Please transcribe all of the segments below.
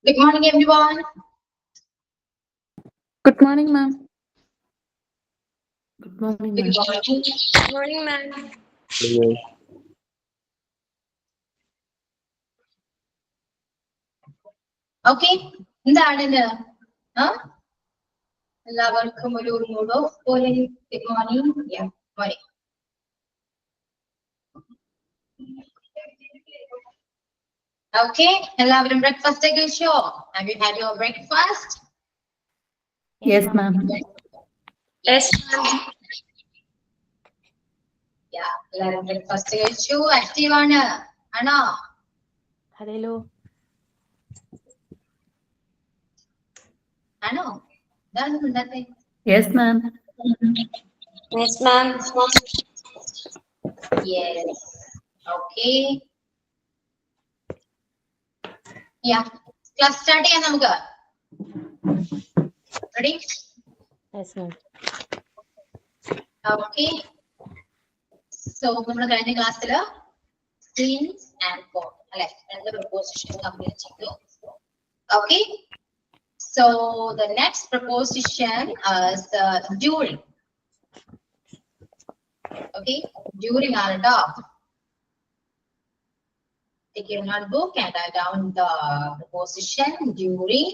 Good morning, everyone. Good morning, ma'am. Good morning, Good ma'am. morning. Good morning, ma'am. Okay. എന്താണിത്? എല്ലാവർക്കും ഒരു മൂടോ പോലെ. Good morning. Yeah, morning. Okay. എല്ലാവരും breakfast ഒക്കെ കഴിച്ചോ? Have you had your breakfast? Yes, ma'am. Yes, ma'am. Yeah, എല്ലാവരും breakfast കഴിച്ചു. Active ആണ്. ആണോ? Hello. ആണോ? എന്താണ് മിണ്ടാത്തെ? Yes, ma'am. Yes, ma'am. Yes. Okay. Yeah. Class start ചെയ്യാം നമുക്ക്. Ready? Yes, ma'am. Okay. So നമ്മൾ കഴിഞ്ഞ ക്ലാസ്സില് since and for അല്ലെ രണ്ട് preposition കംപ്ലീറ്റ് ചെയ്തു. Okay. So the next preposition is during. Okay, during ആണ് ട്ടോ. Take your notebook and write down the preposition during.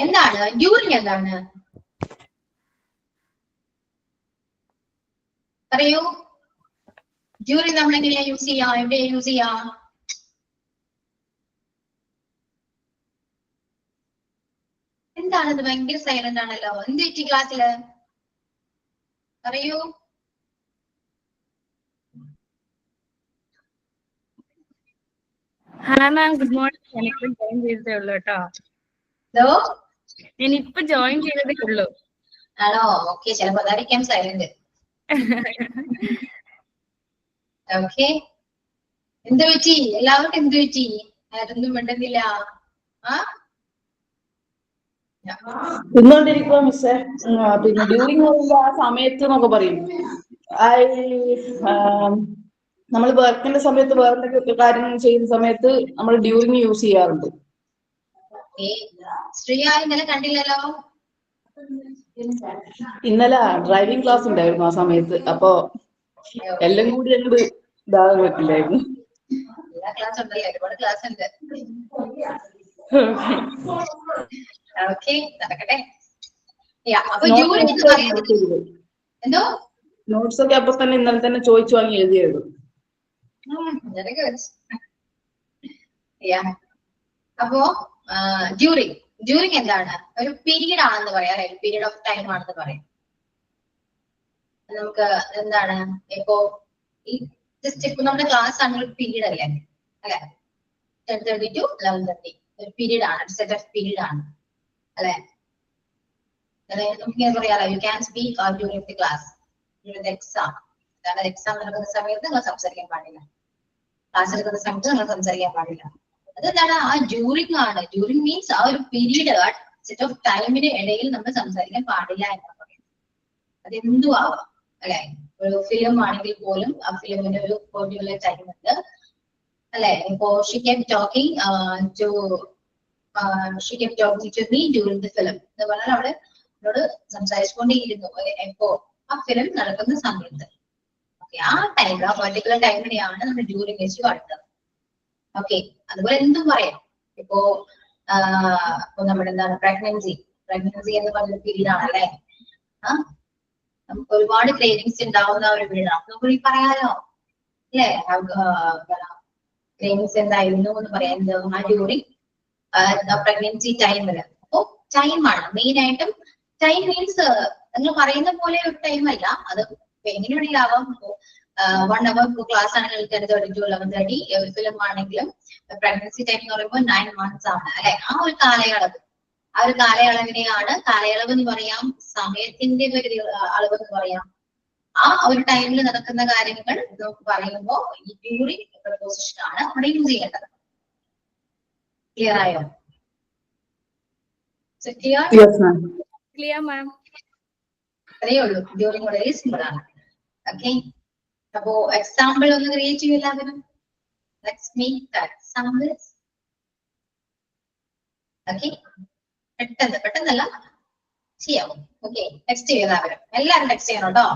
എന്താണ് during? എന്താണ് പറയൂ? during നമ്മൾ എങ്ങനെയാ യൂസ് ചെയ്യാം? എവിടെയാ യൂസ് ചെയ്യാം? എന്താണിത്? ഭയങ്കര സൈലന്റ് ആണല്ലോ. എന്ത് പറ്റി ക്ലാസ്സില്? പറയൂ. Hi, ma'am. Good morning. ഞാനിപ്പോ join ചെയ്തതേ ഉള്ളൂ കേട്ടോ. ഹലോ, ഞാനിപ്പോ join ചെയ്തതേ ഉള്ളൂ. ആണോ? ഓക്കെ, ചിലപ്പോ അതായിരിക്കാം സൈലന്റ്. ഓക്കെ, എന്ത് പറ്റി? എല്ലാവർക്കും എന്ത് പറ്റി? ആരൊന്നും മിണ്ടുന്നില്ല. തിന്നോണ്ടിരിക്കുക മിസ്സേ. പിന്നെ ഡ്യൂറിങ് പറയുമ്പോ ആ സമയത്ത് എന്നൊക്കെ പറയും. നമ്മൾ വർക്കിന്റെ സമയത്ത് വേറെ എന്തെങ്കിലും കാര്യങ്ങൾ ചെയ്യുന്ന സമയത്ത് നമ്മൾ ഡ്യൂറിങ് യൂസ് ചെയ്യാറുണ്ട്. ശ്രീയ ഇന്നലെ കണ്ടില്ലല്ലോ. ഇന്നലെ ഡ്രൈവിംഗ് ക്ലാസ് ഉണ്ടായിരുന്നു ആ സമയത്ത്. അപ്പൊ എല്ലാം കൂടി അങ്ങോട്ട് ഇതാകാൻ പറ്റില്ലായിരുന്നു. എല്ലാ ക്ലാസ് ഉണ്ടല്ലോ, ഒരുപാട് ക്ലാസ് ഉണ്ട്. ഓക്കെ, നടക്കട്ടെ. അപ്പൊ ഡ്യൂറിങ് എന്ന് പറയുന്നത് എന്തോ നോട്ട്സ് ഒക്കെ അപ്പൊ തന്നെ ഇന്നലെ തന്നെ ചോദിച്ചു വാങ്ങി എഴുതിയത്. Very good. അപ്പോ ഡ്യൂറിങ് എന്താണ്? ഒരു പീരീഡ് ആണെന്ന് പറയാം, പീരീഡ് ഓഫ് ടൈം ആണെന്ന് പറയാം. നമുക്ക് എന്താണ് ഇപ്പോ ജസ്റ്റ് ഇപ്പൊ നമ്മുടെ ക്ലാസ് ആണ് ഒരു പീരീഡ് അല്ലേ? അല്ലെ, 10:30 to 11:30 ഒരു പീരീഡ് ആണ്, സെറ്റ് ഓഫ് പീരീഡ് ആണ് അല്ലെ? നമുക്ക് പറയാലോ, you can speak during the class, during the exam. കാരണം എക്സാം നടക്കുന്ന സമയത്ത് നിങ്ങൾ സംസാരിക്കാൻ പാടില്ല, ക്ലാസ് എടുക്കുന്ന സമയത്ത് നിങ്ങൾ സംസാരിക്കാൻ പാടില്ല. അതെന്താണ്? ആ ഡ്യൂറിങ് ആണ്. ഡ്യൂറിങ് മീൻസ് ആ ഒരു പീരീഡ്, സെറ്റ് ഓഫ് ടൈമിന് ഇടയിൽ നമ്മൾ സംസാരിക്കാൻ പാടില്ല എന്നാണ് പറയുന്നത്. അതെന്തും ആവാം അല്ലെ? ഒരു ഫിലിം ആണെങ്കിൽ പോലും ആ ഫിലിമിന് ഒരു പെർട്ടിക്കുലർ ടൈം ഉണ്ട് അല്ലെ? ഇപ്പോ she kept talking to me during the film എന്ന് പറഞ്ഞാൽ അവിടെ എന്നോട് സംസാരിച്ചുകൊണ്ടേയിരുന്നു എപ്പോ ആ ഫിലിം നടക്കുന്ന സമയത്ത്. ആ ടൈം, ആ പെർട്ടിക്കുലർ ടൈമിനെയാണ് നമ്മൾ ഡ്യൂറിങ് വെച്ച് കാട്ടുന്നത്. ഓക്കെ, അതുപോലെ എന്തും പറയാം. ഇപ്പോ നമ്മുടെ എന്താണ് പ്രഗ്നൻസി എന്ന് പറഞ്ഞ പീരീഡ് ആണല്ലേ? നമുക്ക് ഒരുപാട് ക്രേവിങ്സ് ഉണ്ടാവുന്ന ഒരു പീരീഡാണ്. നമുക്ക് ഈ പറയാലോ അല്ലേ? ക്രേവിങ്സ് എന്തായിരുന്നു എന്ന് പറയാം. ഡ്യൂറിങ് പ്രഗ്നൻസി ടൈമില്. അപ്പോ ടൈമാണ് മെയിൻ ആയിട്ടും. ടൈം മീൻസ് നിങ്ങൾ പറയുന്ന പോലെ ഒരു ടൈം അല്ല, അത് എങ്ങനെ വേണമെങ്കിലും ആവാം. 1 hour ക്ലാസ് ആണെങ്കിൽ 10:30 to 11:30. ഒരു ഫിലിം ആണെങ്കിലും പ്രഗ്നൻസി ടൈം എന്ന് പറയുമ്പോൾ 9 months ആണ് അല്ലെ? ആ ഒരു കാലയളവ്, ആ ഒരു കാലയളവിനെയാണ് കാലയളവ് എന്ന് പറയാം, സമയത്തിന്റെ ഒരു അളവ് എന്ന് പറയാം. ആ ഒരു ടൈമിൽ നടക്കുന്ന കാര്യങ്ങൾ നമുക്ക് പറയുമ്പോൾ ഈ ഡ്യൂറിങ് പ്രപ്പോസിഷൻ ആണ് അവിടെ യൂസ് ചെയ്യേണ്ടത്. ക്ലിയർ ആയോ? Clear, ma'am. അത്രയേ ഉള്ളൂ. ഡ്യൂറിങ് വളരെ സിമ്പിൾ ആണ്. ഓക്കെ, അപ്പോ എക്സാമ്പിൾ ഒന്ന് ക്രിയേറ്റ് ചെയ്യും എല്ലാവരും. Let's make the examples. Okay, പെട്ടെന്നല്ല ചെയ്യാം. ഓക്കെ, ടെക്സ്റ്റ് ചെയ്യുന്നവരും എല്ലാവരും ടെക്സ്റ്റ് ചെയ്യണം കേട്ടോ.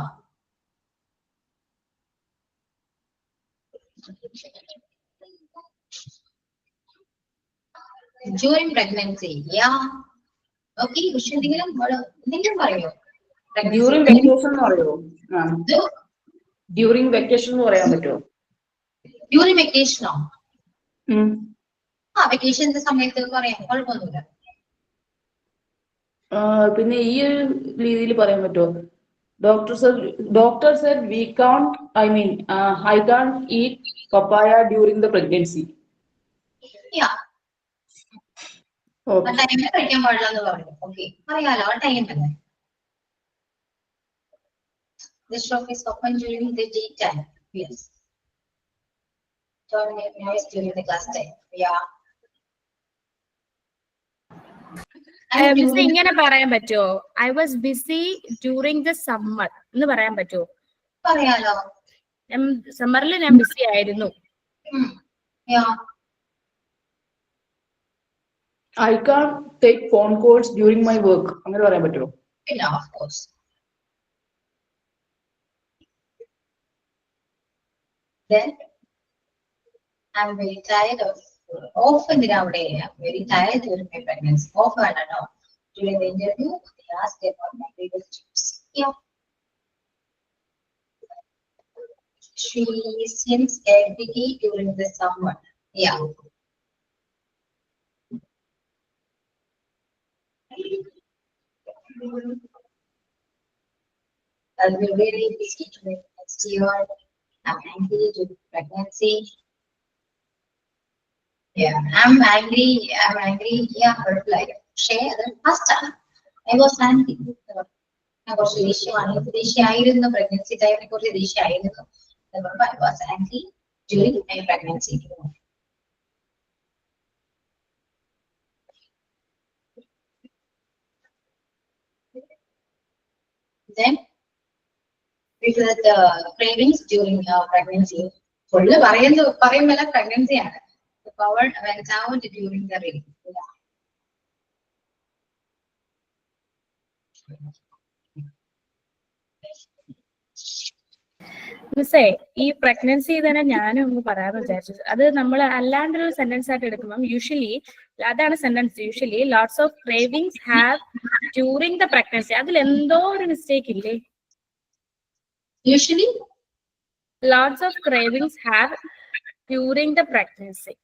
During pregnancy, yeah. Okay, എന്തെങ്കിലും പറയോ? ഡ്യൂറിംഗ് വെക്കേഷൻ എന്ന് പറയുമോ? ഡ്യൂറിംഗ് വെക്കേഷൻ എന്ന് പറയാൻ പറ്റുമോ? ഡ്യൂറിംഗ് വെക്കേഷനോ? വെക്കേഷന്റെ സമയത്ത് പറയാം, കുഴപ്പമൊന്നുമില്ല. പിന്നെ ഈ ഒരു രീതിയിൽ പറയാൻ പറ്റുമോ? Doctor said we can't, I can't eat papaya during the pregnancy. Yeah. Okay. ടൈമിൽ കഴിക്കാൻ പാടില്ല എന്ന് പറഞ്ഞു. ഓക്കെ, അറിയാലോ ആ ടൈമല്ലേ. The shop is open during the daytime. Yes. During the class time. Yeah. Miss ഇങ്ങനെ പറയാൻ പറ്റുമോ? I was busy during the summer എന്ന് പറയാൻ പറ്റുമോ? പറയാലോ. സമ്മറിൽ ഞാൻ ബിസി ആയിരുന്നു. I can't take phone calls during my work. അങ്ങനെ പറയാൻ പറ്റുമോ? Yeah, of course. Then I'm very tired of often nowadays. I'm very tired during my pregnancy. Often, I don't know. During the interview, they asked about my previous trips. Yeah. She seems every during the summer. Yeah. I'll be very busy during next year. I'm angry due to pregnancy. Yeah, I'm angry. Yeah, like share the first time. I was angry. I was ദേഷ്യമായിരുന്നു pregnancy time. കുറച്ച് ദേഷ്യമായിരുന്നു. I was angry during my pregnancy. Then we felt the cravings during pregnancy. Full പറയുമ്പോൾ pregnancy ആണ്. The power went out during the rain. മിസ്സേ, ഈ pregnancy തന്നെ ഞാനും ഒന്ന് പറയാന്ന് വിചാരിച്ചു. അത് നമ്മൾ അല്ലാണ്ടൊരു സെന്റൻസ് ആയിട്ട് എടുക്കുമ്പോൾ യൂഷ്വലി അതാണ് sentence. Usually lots of cravings have during the pregnancy. അതിൽ എന്തോ ഒരു മിസ്റ്റേക്ക് ഇല്ലേ? Usually lots of cravings have during the pregnancy.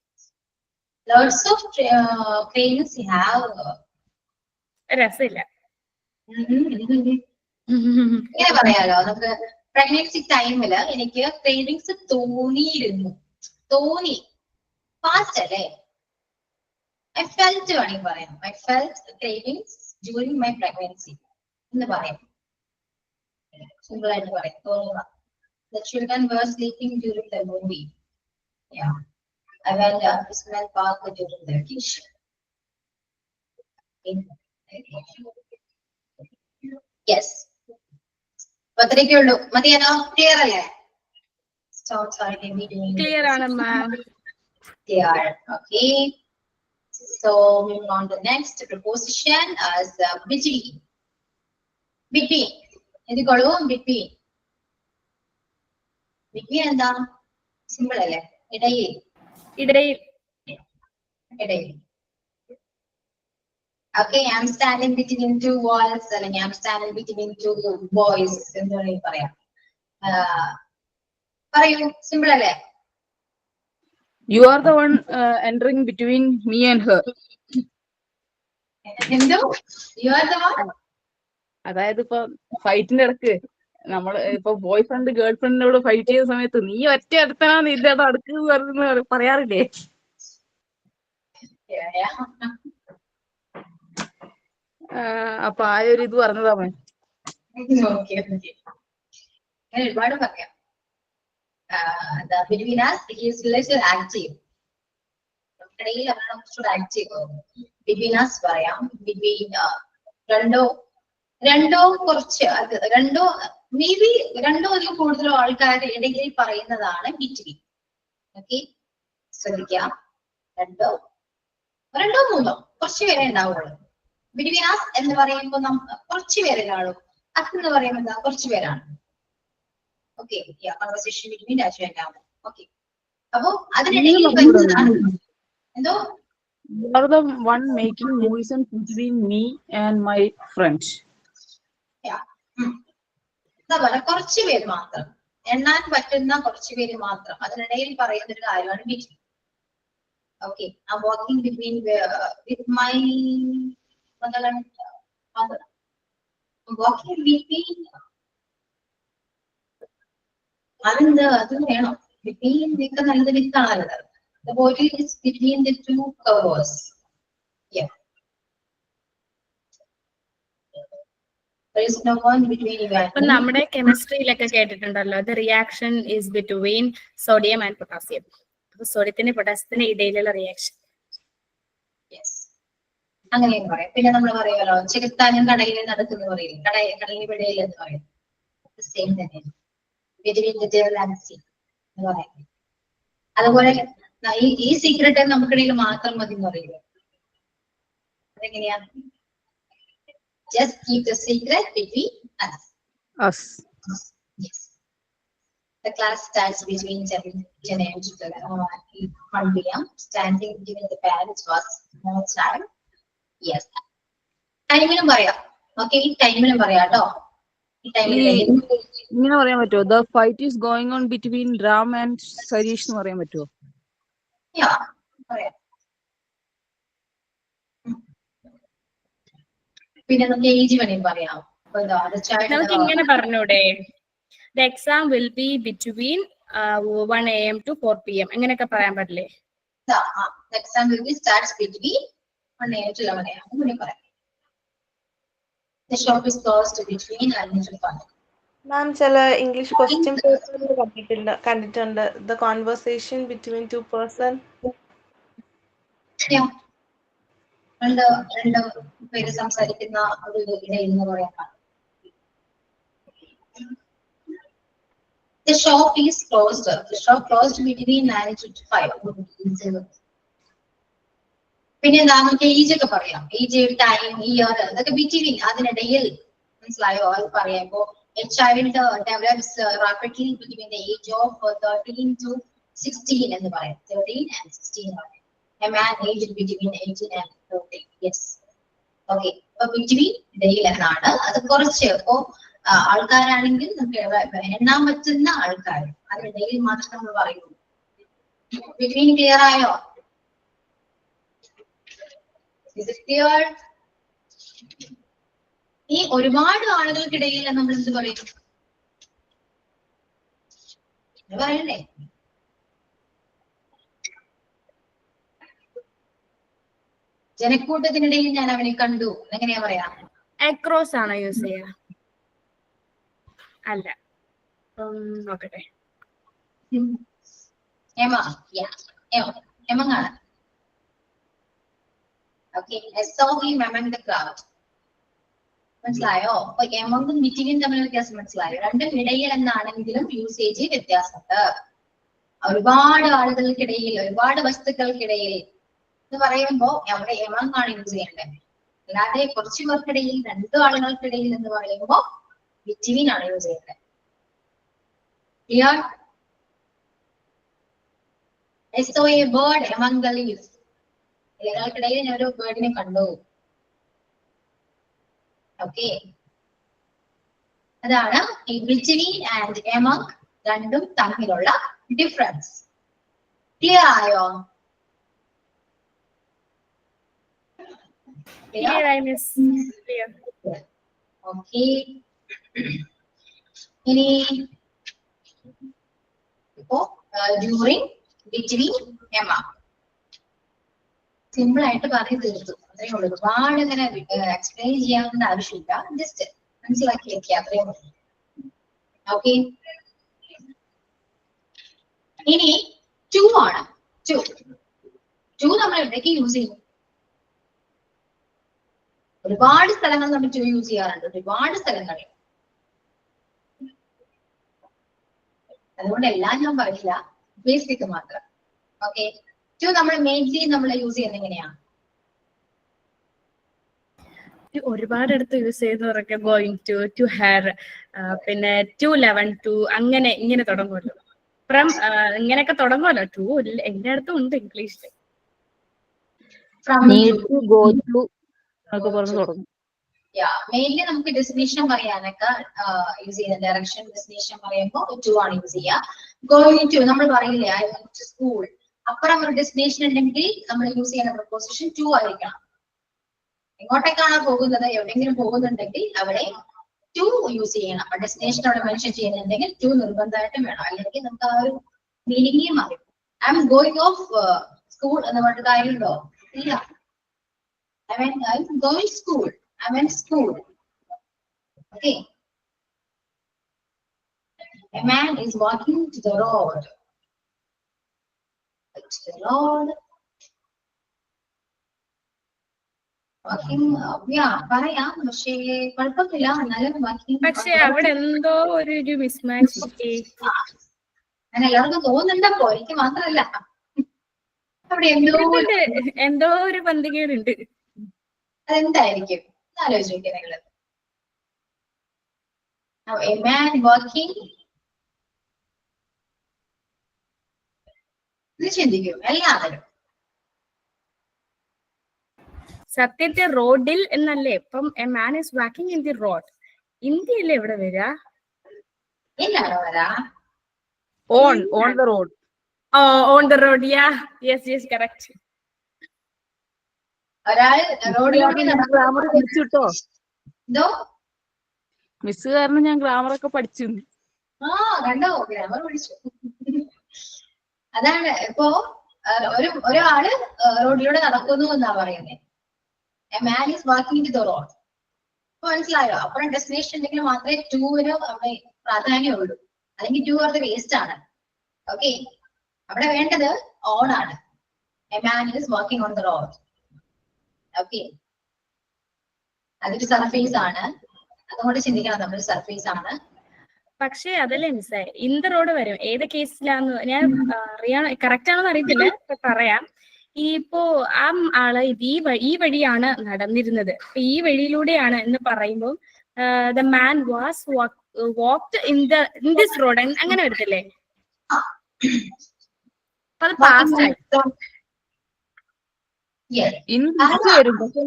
lots of cravings have. രസമില്ല. ഇങ്ങനെ പറയാലോ, നമുക്ക് പ്രഗ്നൻസി ടൈമില് എനിക്ക് ക്രേവിങ്സ് തോന്നി ഫാസ്റ്റ് അല്ലേ? I felt വേണമെങ്കിൽ പറയാം. I felt cravings during my pregnancy എന്ന് പറയാം. സിമ്പിൾ ആയിട്ട് പറയാം, തോന്നുക. The children were sleeping during the movie. Yeah. I went to Amusement Park during the vacation. Yes. പത്രയ്ക്കേ ഉള്ളൂ. മതിയാണോ? ക്ലിയർ അല്ലേ? ക്ലിയർ ആണ് മാം. Clear. Okay. So moving on to the next preposition as between. Between. എന്തിക്കോളൂ? Between. Between എന്താ? Simple അല്ലേ? ഇടയിൽ. Okay, I'm standing between two walls, അല്ലെങ്കിൽ I'm standing between two boys എന്ന് വേണമെങ്കിൽ പറയാം. പറയൂ, സിമ്പിൾ അല്ലേ? You are the one entering between me and her. എന്തോ? You are the one? അതായത് ഇപ്പൊ ഫൈറ്റിന്റെ ഇടക്ക് നമ്മള് ഇപ്പൊ ബോയ് ഫ്രണ്ട് ഗേൾ ഫ്രണ്ടിനോട് ഫൈറ്റ് ചെയ്യുന്ന സമയത്ത് നീ ഒറ്റ അടുത്തനാ നിന്റെ അടുക്ക് പറയാറില്ലേ? അപ്പൊ ആ ഒരു ഇത് പറഞ്ഞതാ മേ. ഒരുപാട് പറയാം. Between us, he is less active. ഇടയിൽ അവരാണ് കുറച്ചുകൂടെ ആക്റ്റീവ്. Between us പറയാം. Between രണ്ടോ കുറച്ച് മേ ബി രണ്ടോ അതിൽ കൂടുതലോ ആൾക്കാരുടെ ഇടയിൽ പറയുന്നതാണ് between. ഓക്കെ, ശ്രദ്ധിക്കാം. രണ്ടോ രണ്ടോ മൂന്നോ കുറച്ച് പേരെ ഉണ്ടാവുള്ളൂ. ബിറ്റ്വീൻ അസ് എന്ന് പറയുമ്പോൾ കുറച്ച് പേരെ കാണും. അസ് എന്ന് പറയുമ്പോൾ എന്താ കുറച്ച് പേരാണ്. Okay, conversation between Raju and Ramu. Okay, അപ്പോ അതിനിടയിൽ വരുന്നതാണ് എന്തോ You are the one making nuisance between me and my friend. എന്താ പറയാ, കുറച്ച് പേര് മാത്രം, എണ്ണാൻ പറ്റുന്ന കുറച്ച് പേര് മാത്രം അതിനിടയിൽ പറയുന്ന ഒരു കാര്യമാണ് between. Okay, I'm walking between with my mother and father. I'm walking between. അതെന്ത് അത് വേണം. Between നിൽക്കുന്ന നല്ലത് വിത്താണല്ലോ. The body is between the two covers. Yeah. There is no one between you and അപ്പൊ me. നമ്മുടെ കെമിസ്ട്രിയിലൊക്കെ കേട്ടിട്ടുണ്ടല്ലോ, the reaction is between sodium and potassium. അപ്പൊ സോഡിയത്തിന് പൊട്ടാസ്യത്തിന് ഇടയിലുള്ള റിയാക്ഷൻ. Yes. അങ്ങനെയും പറയാം. പിന്നെ നമ്മൾ പറയുമല്ലോ ചെകുത്താനും കടലിൽ നടക്കുന്നു പറയും, കടലിന് ഇടയിൽ എന്ന് പറയും. സെയിം തന്നെയാണ്. Between the devil and sea എന്ന് പറയാം. അതുപോലെ ഈ സീക്രട്ട് നമുക്കിടയിൽ മാത്രം മതി എന്ന് പറയുന്നത്. അതെങ്ങനെയാ? Just keep the secret between us. Us. Yes. The class starts between 7 and 1 p.m. Standing between the parents was no time. Yes. ടൈമിലും പറയാം. ഓക്കെ, ഈ ടൈമിലും പറയാം കേട്ടോ. ഈ ടൈമിൽ ഇങ്ങനെ പറയാൻ പറ്റുമോ? The fight is going on between Ram and Sarish എന്ന് പറയാൻ പറ്റുമോ? പറയാം. പിന്നെ നമുക്ക് ഏജ് വേണേലും പറയാം. നമുക്ക് ഇങ്ങനെ പറഞ്ഞൂടെ, the exam will be between 1 AM to 4 PM അങ്ങനെയൊക്കെ പറയാൻ പറ്റില്ലേ? Exam will be starts between 1 AM to 11 AM അങ്ങനെ പറയാം. The shop is closed between 11 to 5. മാം ചില ഇംഗ്ലീഷ് ക്വസ്റ്റ്യൻ പേപ്പറിൽ കണ്ടിട്ടുണ്ട്, the conversation between two person. രണ്ട് പേര് സംസാരിക്കുന്ന ഒരു ഇടയിൽ എന്ന് പറയാം. The shop is closed. The shop closed between 9 to 5. പിന്നെ എന്താ നമുക്ക് ഏജ് ഒക്കെ പറയാം. ഏജ്, ടൈം, ഇയർ അതൊക്കെ ബിറ്റ്വീൻ അതിനിടയിൽ മനസ്സിലായോ? അത് പറയുമ്പോ a child develops rapidly between the age of 13 to 16 എന്ന് പറയാം. 13 and 16 ആണ്. A man aged between 18 and 30. Yes. Okay. അപ്പൊ between ഇടയിൽ എന്നാണ്. അത് കുറച്ച് ഇപ്പോ ആൾക്കാരാണെങ്കിൽ നമുക്ക് എണ്ണാൻ പറ്റുന്ന ആൾക്കാർ അതിനിടയിൽ മാത്രം നമ്മൾ പറയുന്നു. ബിറ്റ്വീൻ ക്ലിയർ ആയോ? Is it clear? ഈ ഒരുപാട് ആളുകൾക്കിടയിൽ നമ്മൾ എന്ത് പറയും? പറയണ്ടേ? ജനക്കൂട്ടത്തിനിടയിൽ ഞാൻ അവനെ കണ്ടു എങ്ങനെയാ പറയാ? അക്രോസ് ആണോ യൂസ് ചെയ്യാ? അല്ല, നോക്കട്ടെ. എമങ്ങാണ്. Okay, I saw him among the crowd. മനസ്സിലായോ? അപ്പൊ എമങ്ങും ബിറ്റ്വീൻ തമ്മിൽ വ്യത്യാസം മനസ്സിലായോ? രണ്ടും ഇടയിൽ എന്നാണെങ്കിലും യൂസേജ് വ്യത്യാസമുണ്ട്. ഒരുപാട് ആളുകൾക്കിടയിൽ, ഒരുപാട് വസ്തുക്കൾക്കിടയിൽ എന്ന് പറയുമ്പോ അവിടെ എമങ് ആണ് യൂസ് ചെയ്യേണ്ടത്. അല്ലാതെ കുറച്ചു പേർക്കിടയിൽ, രണ്ടു ആളുകൾക്കിടയിൽ എന്ന് പറയുമ്പോ ബിറ്റ്വീൻ ആണ് യൂസ് ചെയ്യേണ്ടത്. Clear? I saw a bird among the leaves. ഇലകൾക്കിടയിൽ ഞാൻ ഒരു ബേർഡിനെ കണ്ടു. ഓക്കെ, അതാണ് ഈ ബിറ്റ്വീൻ ആൻഡ് എമങ് രണ്ടും തമ്മിലുള്ള ഡിഫറൻസ്. ക്ലിയർ ആയോ? ഓക്കെ, ഇനി ഇപ്പോ ഡ്യൂറിങ്, ബിറ്റ്വീൻ, എമങ് സിമ്പിൾ ആയിട്ട് പറഞ്ഞു തീർത്തു. അത്രയേ ഉള്ളൂ. ഒരുപാട് ഇങ്ങനെ എക്സ്പ്ലെയിൻ ചെയ്യാവുന്ന ആവശ്യമില്ല. ജസ്റ്റ് മനസ്സിലാക്കി വെക്കുക, അത്രയേ ഉള്ളൂ. ഓക്കെ, ഇനി ടു ആണ്. ടു നമ്മൾ എവിടേക്ക് യൂസ് ചെയ്യും? ഒരുപാട് സ്ഥലങ്ങൾ നമ്മൾ ടു യൂസ് ചെയ്യാറുണ്ട്, ഒരുപാട് സ്ഥലങ്ങളിൽ. അതുകൊണ്ട് എല്ലാം ഞാൻ പറയില്ല, ബേസിക് മാത്രം. ഓക്കെ, ടു നമ്മൾ മെയിൻലി നമ്മൾ യൂസ് ചെയ്യുന്നത് എങ്ങനെയാ? ഒരുപാടടുത്ത് യൂസ് ചെയ്യുന്നവരൊക്കെ ഗോയിങ് ടു ഹെയർ, പിന്നെ 211 ടു അങ്ങനെ ഇങ്ങനെ തുടങ്ങുമല്ലോ. ഫ്രം ഇങ്ങനെയൊക്കെ തുടങ്ങുമല്ലോ. ടു എന്റെ അടുത്തും ഉണ്ട് ഇംഗ്ലീഷിൽ. Need to go to എന്നൊക്കെ പറഞ്ഞ് തുടങ്ങും. മെയിൻലി നമുക്ക് ഡെസ്റ്റിനേഷൻ പറയാനൊക്കെ യൂസ് ചെയ്യുന്ന ഡയറക്ഷൻ ഡെസ്റ്റിനേഷൻ പറയുമ്പോൾ ടു ആണ് യൂസ് ചെയ്യുക. ഗോയിങ് ടു നമ്മൾ പറയില്ലേ ഐ വെന്റ് ടു സ്കൂൾ, അപ്പുറം ഒരു ഡെസ്റ്റിനേഷൻ ഉണ്ടെങ്കിൽ നമ്മൾ യൂസ് ചെയ്യുന്ന പ്രപ്പോസിഷൻ ടു ആയിരിക്കണം. എങ്ങോട്ടേക്കാണ് പോകുന്നത്, എവിടെയെങ്കിലും പോകുന്നുണ്ടെങ്കിൽ അവിടെ ടു യൂസ് ചെയ്യണം. അപ്പൊ ഡെസ്റ്റിനേഷൻ അവിടെ മെൻഷൻ ചെയ്യുന്നുണ്ടെങ്കിൽ ടു നിർബന്ധമായിട്ടും വേണം, അല്ലെങ്കിൽ നമുക്ക് ആ ഒരു മീനിങ്ങേ മാറും. I am going of school എന്ന് പറഞ്ഞ കാര്യമുണ്ടോ? ഇല്ല. I'm going school. I'm in school. Okay. A man is walking to the road. To the road. Walking. Yeah, പറയാം. പക്ഷേ കുഴപ്പമില്ല. എന്നാലും walking. പക്ഷെ അവിടെ എന്തോ ഒരു മിസ്മാച്ച്. അങ്ങനെ എല്ലാവർക്കും തോന്നുന്നുണ്ടപ്പോ, എനിക്ക് മാത്രമല്ല. അവിടെ എന്തോ ഒരു പന്തികേടുണ്ട്. അതെന്തായിരിക്കും ആലോചിക്കുക നിങ്ങള്. A man working. ഇത് ചിന്തിക്കും എല്ലാവരും. സത്യത്തെ റോഡിൽ എന്നല്ലേ ഇപ്പം A man is walking in the road. ഇന്ത്യയിലെ എവിടെ വരാ? എല്ലാവരും വരാ. On the road. On the road. Yeah. Yes, correct. ഒരാൾ റോഡിലൂടെ ഗ്രാമർ പഠിച്ചു കിട്ടോ? എന്തോ മിസ് കാരണം ഞാൻ ഗ്രാമറൊക്കെ പഠിച്ചു. കണ്ടോ, ഗ്രാമർ പഠിച്ചു. അതാണ് ഇപ്പോ ഒരാള് റോഡിലൂടെ നടക്കുന്നു എന്നാ പറയുന്നത്. A man is walking to the road. ഇപ്പൊ മനസ്സിലായോ? അപ്പുറം ഡെസ്റ്റിനേഷൻ ഉണ്ടെങ്കിൽ മാത്രമേ ടൂവിന് അവിടെ പ്രാധാന്യമുള്ളൂ, അല്ലെങ്കിൽ ടു അത് വേസ്റ്റ് ആണ്. ഓക്കെ, അവിടെ വേണ്ടത് ഓൺ ആണ്. A man is walking on the road. Okay, അതൊരു സർഫേസ് ആണ്, അതുകൊണ്ട് ചിന്തിക്കണം നമ്മൾ സർഫേസ് ആണ്. പക്ഷെ അതല്ലേ മിസ്സായി, ഇൻ ദ റോഡ് വരും. ഏത് കേസിലാന്ന് ഞാൻ അറിയാൻ കറക്റ്റ് ആണെന്ന് അറിയത്തില്ല, പറയാം. ഇപ്പോ ആ ആള് ഈ വഴിയാണ് നടന്നിരുന്നത്, ഈ വഴിയിലൂടെയാണ് എന്ന് പറയുമ്പോൾ the man was walked in this road അങ്ങനെ വരത്തില്ലേ? അത് പാസ്റ്റ് ആയി. വരും, പക്ഷെ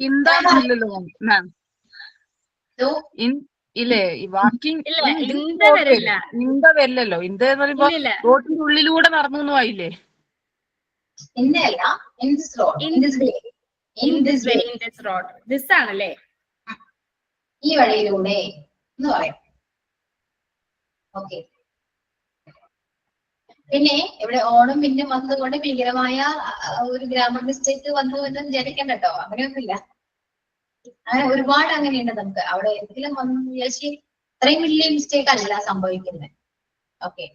ഇന്താണല്ലോ മാം. ഇല്ലേ വാക്കിംഗ് ഇന്ത വരില്ലല്ലോ. ഇന്ത എന്ന് പറയുമ്പോ റോഡിന്റെ ഉള്ളിലൂടെ നടന്നു ആയില്ലേ? ആണല്ലേ ഈ വഴിയിലൂടെ എന്ന് പറയാം. ഓക്കെ, പിന്നെ ഇവിടെ ഓണം പിന്നെ വന്നതുകൊണ്ട് ഭീകരമായ ഒരു ഗ്രാമർ മിസ്റ്റേക്ക് വന്നു എന്ന് വിചാരിക്കണ്ട കേട്ടോ, അങ്ങനെയൊന്നുമില്ല. അങ്ങനെ ഒരുപാട് അങ്ങനെയുണ്ട് നമുക്ക്. അവിടെ എന്തെങ്കിലും വന്നു വിചാരിച്ച് ഇത്രയും വലിയ മിസ്റ്റേക്ക് അല്ല സംഭവിക്കുന്നത്. ഓക്കെ,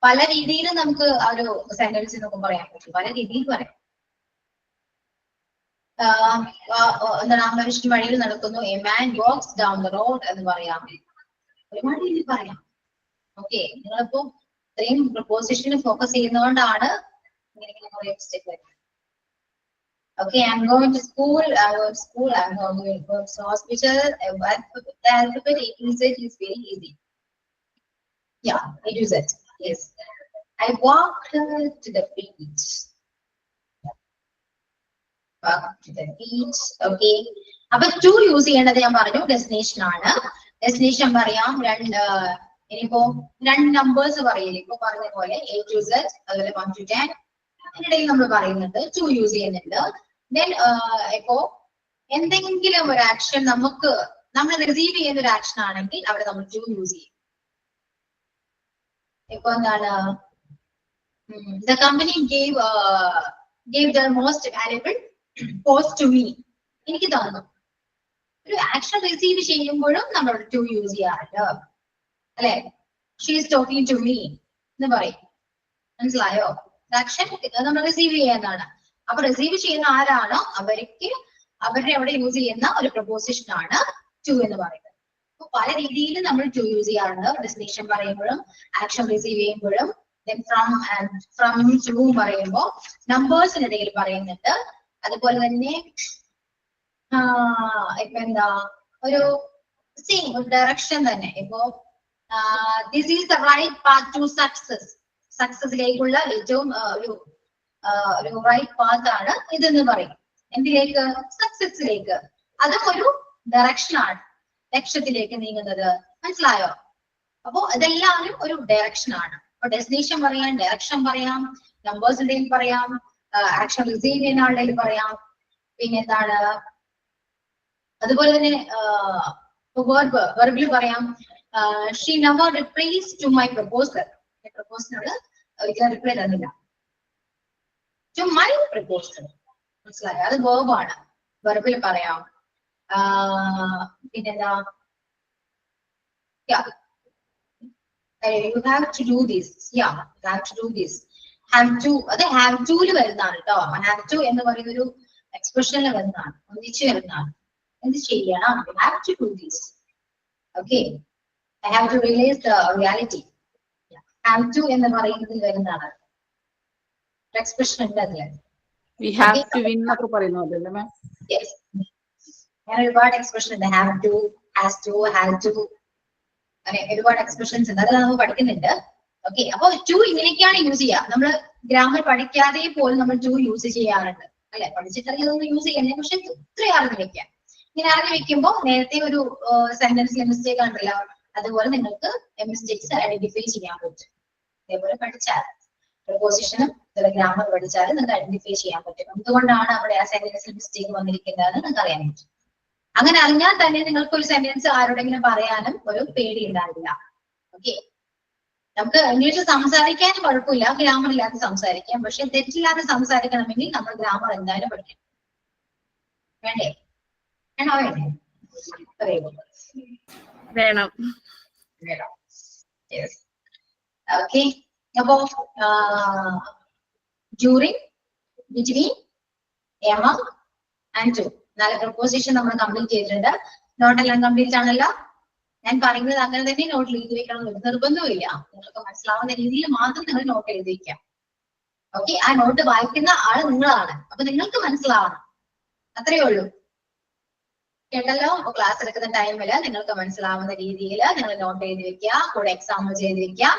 പല രീതിയിൽ നമുക്ക് ആ ഒരു സെന്റൻസ് എന്നൊക്കെ പറയാൻ പറ്റും, പല രീതിയിൽ പറയാം. എന്താണ്, മനുഷ്യൻ വഴിയിൽ നടക്കുന്നു, a man walks down the road എന്ന് പറയാം, ഒരുപാട് രീതിയിൽ പറയാം. ഓക്കെ, നിങ്ങളിപ്പോ ഇത്രയും പ്രൊപ്പോസിഷന് ഫോക്കസ് ചെയ്യുന്നതുകൊണ്ടാണ് ഇങ്ങനെ കുറെ മിസ്റ്റേക്ക് വരുന്നത്. Okay, I'm going to school. I'm going to school. I'm going to hospital. The alphabet A to Z is very easy. Yeah, A to Z. Yes. I walked to the beach. Walk to the beach. Okay. But to use ചെയ്യേണ്ടത് ഞാൻ പറഞ്ഞു destination ആണ്. Destination പറയാം ഇനിയിപ്പോ രണ്ട് numbers പറയില്ലേ, ഇപ്പൊ പറഞ്ഞ പോലെ A to Z, അതുപോലെ 1 to 10. അതിനിടയിൽ നമ്മൾ പറയുന്നുണ്ട് ടു യൂസ് ചെയ്യുന്നുണ്ട്. ദെൻ ഇപ്പോ എന്തെങ്കിലും ഒരു ആക്ഷൻ നമ്മൾ റിസീവ് ചെയ്യുന്ന ഒരു ആക്ഷൻ ആണെങ്കിൽ അവിടെ നമ്മൾ ടു യൂസ് ചെയ്യും. ഇപ്പൊ എന്താണ്, the company gave the most valuable post to me, എനിക്ക് തന്നു. ഒരു ആക്ഷൻ റിസീവ് ചെയ്യുമ്പോഴും നമ്മൾ ടു യൂസ് ചെയ്യാറുണ്ട് അല്ലെ. She is talking to me എന്ന് പറയും, മനസ്സിലായോ? ആക്ഷൻ നമ്മൾ റിസീവ് ചെയ്യുന്നതാണ്. അപ്പൊ റിസീവ് ചെയ്യുന്ന ആരാണോ അവരുടെ അവിടെ യൂസ് ചെയ്യുന്ന ഒരു പ്രൊപ്പോസിഷൻ ആണ് ടു എന്ന് പറയുന്നത്. അപ്പൊ പല രീതിയിൽ നമ്മൾ ടു യൂസ് ചെയ്യാറുണ്ട്. ഡെസ്റ്റിനേഷൻ പറയുമ്പോഴും ആക്ഷൻ റിസീവ് ചെയ്യുമ്പോഴും ഫ്രം ടു പറയുമ്പോൾ നമ്പേഴ്സിനിടയിൽ പറയുന്നുണ്ട്. അതുപോലെ തന്നെ ഇപ്പൊ എന്താ ഒരു സെയിം ഒരു ഡയറക്ഷൻ തന്നെ. ഇപ്പോ this is the right path to success. സക്സസിലേക്കുള്ള ഏറ്റവും ഒരു റൈറ്റ് പാത്ത് ആണ് ഇതെന്ന് പറയും. എന്തിലേക്ക്? സക്സസിലേക്ക്. അതും ഒരു ഡയറക്ഷൻ ആണ്, ലക്ഷ്യത്തിലേക്ക് നീങ്ങുന്നത്. മനസ്സിലായോ? അപ്പോ ഇതെല്ലാവരും ഒരു ഡയറക്ഷൻ ആണ്. അപ്പൊ ഡെസ്റ്റിനേഷൻ പറയാം, ഡയറക്ഷൻ പറയാം, നമ്പേഴ്സിന്റെയും പറയാം, ആക്ഷൻ റിസീവ് ചെയ്യുന്ന ആളുടെയും പറയാം. പിന്നെ എന്താണ്, അതുപോലെ തന്നെ വെർബിൽ പറയാം, she never replies to my proposal. പ്രപ്പോസലിനോട് ഒരിക്കലും റിപ്ലൈ തന്നില്ല. To my proposal. മനസ്സിലായോ? അത് വേർബാണ്, വെർബിൽ പറയാം. പിന്നെന്താ, you have to do this. Yeah, you have to do this. Have to, അത് have to ല് വരുന്നതാണ് കേട്ടോ. have to എന്ന് പറയുന്ന ഒരു എക്സ്പ്രഷനിൽ വരുന്നതാണ്, ഒന്നിച്ച് വരുന്നതാണ്. എന്ത് ചെയ്യണം? You have to do this. Okay, I have to realize the reality. Have to എന്ന് പറയുന്നതിൽ വരുന്നതാണ് എക്സ്പ്രഷൻ ഉണ്ട് അതില്. We have to win എന്നൊക്കെ പറയുന്നു അതല്ലേ മാം? Yes, അങ്ങനെ ഒരുപാട് എക്സ്പ്രഷൻ ഉണ്ട്. have to, has to, have to, അങ്ങനെ ഒരുപാട് എക്സ്പ്രഷൻസ് ഉണ്ട്. അത് നമ്മൾ പഠിക്കുന്നുണ്ട്. ഓക്കെ, അപ്പൊ ടു ഇങ്ങനെയൊക്കെയാണ് യൂസ് ചെയ്യുക. നമ്മൾ ഗ്രാമർ പഠിക്കാതെ പോലും നമ്മൾ ടു യൂസ് ചെയ്യാറുണ്ട് അല്ലെ? പഠിച്ചിട്ടറിയാതൊന്നും യൂസ് ചെയ്യണ്ടേ, പക്ഷെ ഇത്രയും അറിഞ്ഞു വെക്കാം. ഇങ്ങനെ അറിഞ്ഞു വെക്കുമ്പോൾ നേരത്തെ ഒരു സെന്റൻസിലെ മിസ്റ്റേക്ക് ഉണ്ടല്ലോ, അതുപോലെ നിങ്ങൾക്ക് മിസ്റ്റേക്സ് ഐഡന്റിഫൈ ചെയ്യാൻ പറ്റും. അതേപോലെ പഠിച്ചാൽ പ്രൊപോസിഷനും ഗ്രാമർ പഠിച്ചാൽ നിങ്ങൾക്ക് ഐഡന്റിഫൈ ചെയ്യാൻ പറ്റും. എന്തുകൊണ്ടാണ് അവിടെ ആ സെന്റൻസിൽ മിസ്റ്റേക്ക് വന്നിരിക്കുന്നതെന്ന് നിങ്ങൾക്ക് അറിയാൻ പറ്റും. അങ്ങനെ അറിഞ്ഞാൽ തന്നെ നിങ്ങൾക്ക് ഒരു സെന്റൻസ് ആരോടെങ്കിലും പറയാനും ഒരു പേടി ഉണ്ടാവില്ല. ഓക്കെ, നമുക്ക് ഇംഗ്ലീഷ് സംസാരിക്കാനും കുഴപ്പമില്ല, ഗ്രാമർ ഇല്ലാതെ സംസാരിക്കാം. പക്ഷെ തെറ്റില്ലാതെ സംസാരിക്കണമെങ്കിൽ നമ്മൾ ഗ്രാമർ എന്തായാലും പഠിക്കണം. വേണ്ടേ? വേണോ? വേണ്ടേ? വേണം. വേണം. ഓക്കെ, അപ്പോ during, between, among and to 4 proposition നമ്മൾ കംപ്ലീറ്റ് ചെയ്തിട്ടുണ്ട്. നോട്ടെല്ലാം കംപ്ലീറ്റ് ആണല്ലോ. ഞാൻ പറയുന്നത് അങ്ങനെ തന്നെ നോട്ടിൽ എഴുതി വെക്കണം എന്ന് നിർബന്ധമില്ല. നിങ്ങൾക്ക് മനസ്സിലാവുന്ന രീതിയിൽ മാത്രം നിങ്ങൾ നോട്ട് എഴുതി വെക്കാം. ഓക്കെ, ആ നോട്ട് വായിക്കുന്ന ആള് നിങ്ങളാണ്. അപ്പൊ നിങ്ങൾക്ക് മനസ്സിലാവണം, അത്രയേ ഉള്ളൂ. കേട്ടല്ലോ? അപ്പൊ ക്ലാസ് എടുക്കുന്ന ടൈമില് നിങ്ങൾക്ക് മനസ്സിലാവുന്ന രീതിയിൽ നിങ്ങൾ നോട്ട് എഴുതി വെക്കുക, കൂടെ എക്സാമ്പിൾ ചെയ്ത് വെക്കുക.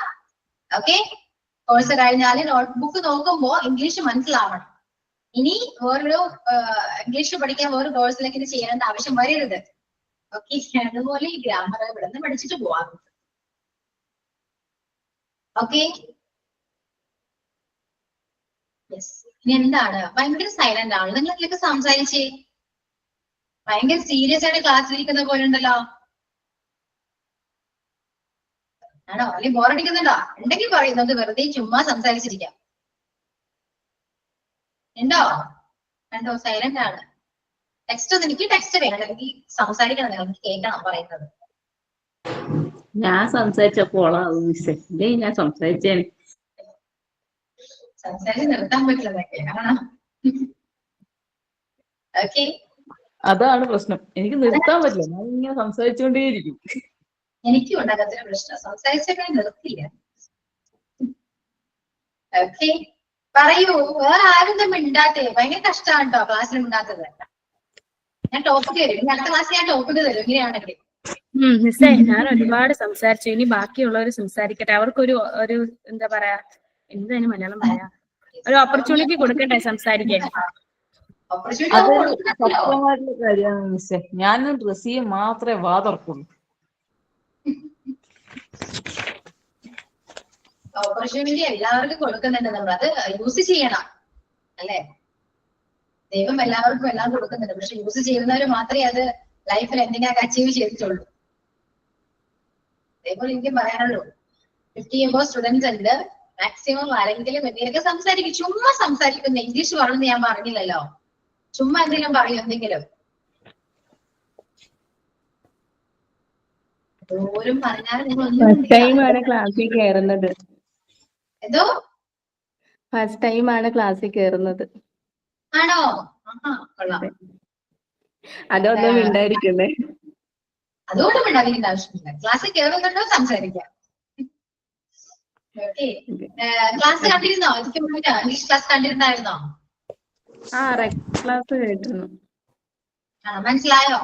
ഓക്കെ, കോഴ്സ് കഴിഞ്ഞാല് നോട്ട്ബുക്ക് നോക്കുമ്പോ ഇംഗ്ലീഷ് മനസ്സിലാവണം. ഇനി വേറൊരു ഇംഗ്ലീഷ് പഠിക്കാൻ വേറെ കോഴ്സിലേക്ക് ഇത് ചെയ്യേണ്ട ആവശ്യം വരരുത്. ഓക്കെ, അതുപോലെ ഈ ഗ്രാമർ ഇവിടെ നിന്ന് പഠിച്ചിട്ട് പോവാം. Okay, yes. ഇനി എന്താണ്? ഭയങ്കര സൈലന്റ് ആണ് നിങ്ങൾ. ഇതിലേക്ക് സംസാരിച്ചേ, ഭയങ്കര സീരിയസ് ആയിട്ട് ക്ലാസ്സിലിരിക്കുന്ന പോലെ ഉണ്ടല്ലോ. ആണോ? അല്ലെങ്കിൽ ബോറടിക്കുന്നുണ്ടോ? ഉണ്ടെങ്കിൽ പറയും, നമുക്ക് വെറുതെ ചുമ്മാ സംസാരിച്ചിരിക്കാം. ഉണ്ടോ? കണ്ടോ? സൈലന്റ് ആണ്. ടെക്സ്റ്റ് ഒന്നും, എനിക്ക് ടെക്സ്റ്റ് വേണം, എനിക്ക് സംസാരിക്കണം, നിങ്ങൾക്ക് കേൾക്കണം പറയുന്നത്. ഞാൻ സംസാരിച്ചപ്പോൾ ഞാൻ സംസാരിച്ചേനെ. സംസാരിച്ച് നിർത്താൻ പറ്റില്ലതൊക്കെ ആണോ? ഓക്കെ, അതാണ് പ്രശ്നം. എനിക്ക് നിർത്താൻ പറ്റില്ല, ഞാൻ ഇങ്ങനെ സംസാരിച്ചുകൊണ്ടേയിരിക്കും. എനിക്കും ഉണ്ടാകത്തൊരു പ്രശ്നം, സംസാരിച്ചൊക്കെ നിർത്തില്ല. ഓക്കെ, പറയൂ. വേറെ ആരും തമ്മിൽ ഉണ്ടാത്തേ. ഭയങ്കര കഷ്ടമാണ് കേട്ടോ ക്ലാസ്സിൽ ഉണ്ടാത്തത്. ഞാൻ ടോപ്പിക് തരും, ഇനി അടുത്ത ക്ലാസ്സിൽ ഞാൻ ടോപ്പിക് തരും ഇങ്ങനെയാണെങ്കിൽ. മിസ്സേ, ഞാൻ ഒരുപാട് സംസാരിച്ചു. ഇനി ബാക്കിയുള്ളവർ സംസാരിക്കട്ടെ. അവർക്കൊരു എന്താ പറയാ, എന്താണ് മലയാളം പറയാ, ഒരു ഓപ്പർച്യൂണിറ്റി കൊടുക്കട്ടെ സംസാരിക്കാൻ. അത് സത്യമായിട്ടുള്ള കാര്യമാണ് മിസ്സേ. ഞാനും ഡ്രസ്സിയും മാത്രമേ വാ തുറക്കുള്ളൂ. ഓപ്പർച്യൂണിറ്റി എല്ലാവർക്കും കൊടുക്കുന്നുണ്ട്, നമ്മൾ അത് യൂസ് ചെയ്യണം അല്ലെ? ദൈവം എല്ലാവർക്കും എല്ലാം കൊടുക്കുന്നുണ്ട്, പക്ഷെ യൂസ് ചെയ്യുന്നവർ മാത്രമേ അത് ലൈഫിൽ എന്തെങ്കിലും അച്ചീവ് ചെയ്തിട്ടുള്ളൂ. അതേപോലെ എനിക്ക് പറയാനുള്ളൂ, 50 above സ്റ്റുഡൻസ് ഉണ്ട്. മാക്സിമം ആരെങ്കിലും എന്തെങ്കിലുമൊക്കെ സംസാരിക്കും. ചുമ്മാ സംസാരിക്കുന്ന ഇംഗ്ലീഷ് പറഞ്ഞെന്ന് ഞാൻ പറഞ്ഞില്ലല്ലോ. ചുമ്മാ എന്തെങ്കിലും പറയും, എന്തെങ്കിലും ഓരും പറഞ്ഞാലും നിങ്ങൾ ഫസ്റ്റ് ടൈമാണ് ക്ലാസ്സിൽ കയറുന്നത്. എന്തോ ഫസ്റ്റ് ടൈമാണ് ക്ലാസ്സിൽ കയറുന്നത്. ആണോ? ആഹാ, കൊള്ളാം. അതൊന്നും മിണ്ടായിരിക്കുന്നേ. അതുകൊണ്ട് മിണ്ടാതിരിക്കേണ്ട ആവശ്യമില്ല. ക്ലാസ്സിൽ കയറുന്നുണ്ടോ സംസാരിക്കാം. ഓക്കെ, ക്ലാസ് കണ്ടിരുന്നോ? ഇതിക്ക് മുന്നിട്ട് ഇംഗ്ലീഷ് ക്ലാസ് കണ്ടിരുന്നായിരുന്നോ? ആ, റെക് ക്ലാസ് കേട്ടിരുന്നു. മനസ്സിലായോ?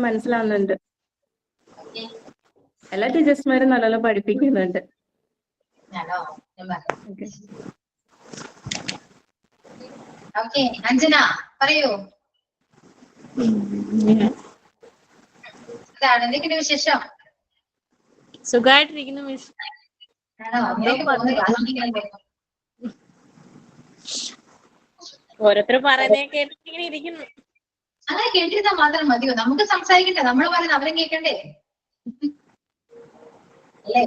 മനസ്സിലാവുന്നുണ്ട്. Okay. എല്ലാ ടീച്ചേഴ്സ്മാരും നല്ലോണം പഠിപ്പിക്കുന്നുണ്ട്. ആണോ? ഞാൻ പറയാം. Okay. ഓക്കെ, അഞ്ജന പറയൂ. എന്തൊക്കെയുണ്ട് വിശേഷം? സുഖമായിട്ടിരിക്കുന്നു മിസ്. ആണോ? അങ്ങനെയൊക്കെ പോകുന്നു. ക്ലാസ്സിൽ പോകുന്നു. ഓരോരുത്തർ പറയുന്നേ കേട്ടിങ്ങനെ ഇരിക്കുന്നു. അങ്ങനെ കേട്ടിരുന്നാ മാത്രം മതിയോ? നമുക്ക് സംസാരിക്കണ്ടേ? നമ്മൾ പറയുന്നത് അവരും കേൾക്കണ്ടേ? അല്ലേ?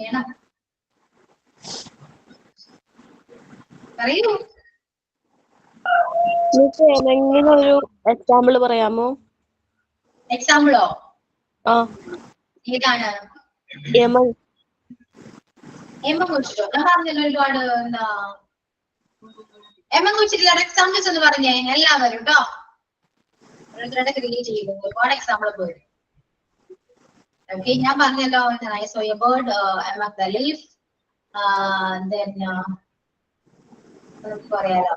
വേണം. പറയൂ. മിസ് ഏതെങ്കിലും ഒരു എക്സാമ്പിൾ പറയാമോ? എക്സാമ്പിളോ? ആ, ഏതാണ്? യമൻ. എമ്മ കുറിച്ചിട്ടോ? ഞാൻ പറഞ്ഞല്ലോ ഒരുപാട്. എന്താ എമ്മ കുറിച്ചിട്ടുള്ള എക്സാമ്പിൾസ് എന്ന് പറഞ്ഞേ എല്ലാവരും കേട്ടോ. ഓരോരുത്തരുടെ ക്രിയേറ്റ് ചെയ്തു ഒരുപാട് എക്സാമ്പിൾ പോയി. ഓക്കെ, ഞാൻ പറഞ്ഞല്ലോ. I saw a bird among the leaf. Then പറയാലോ.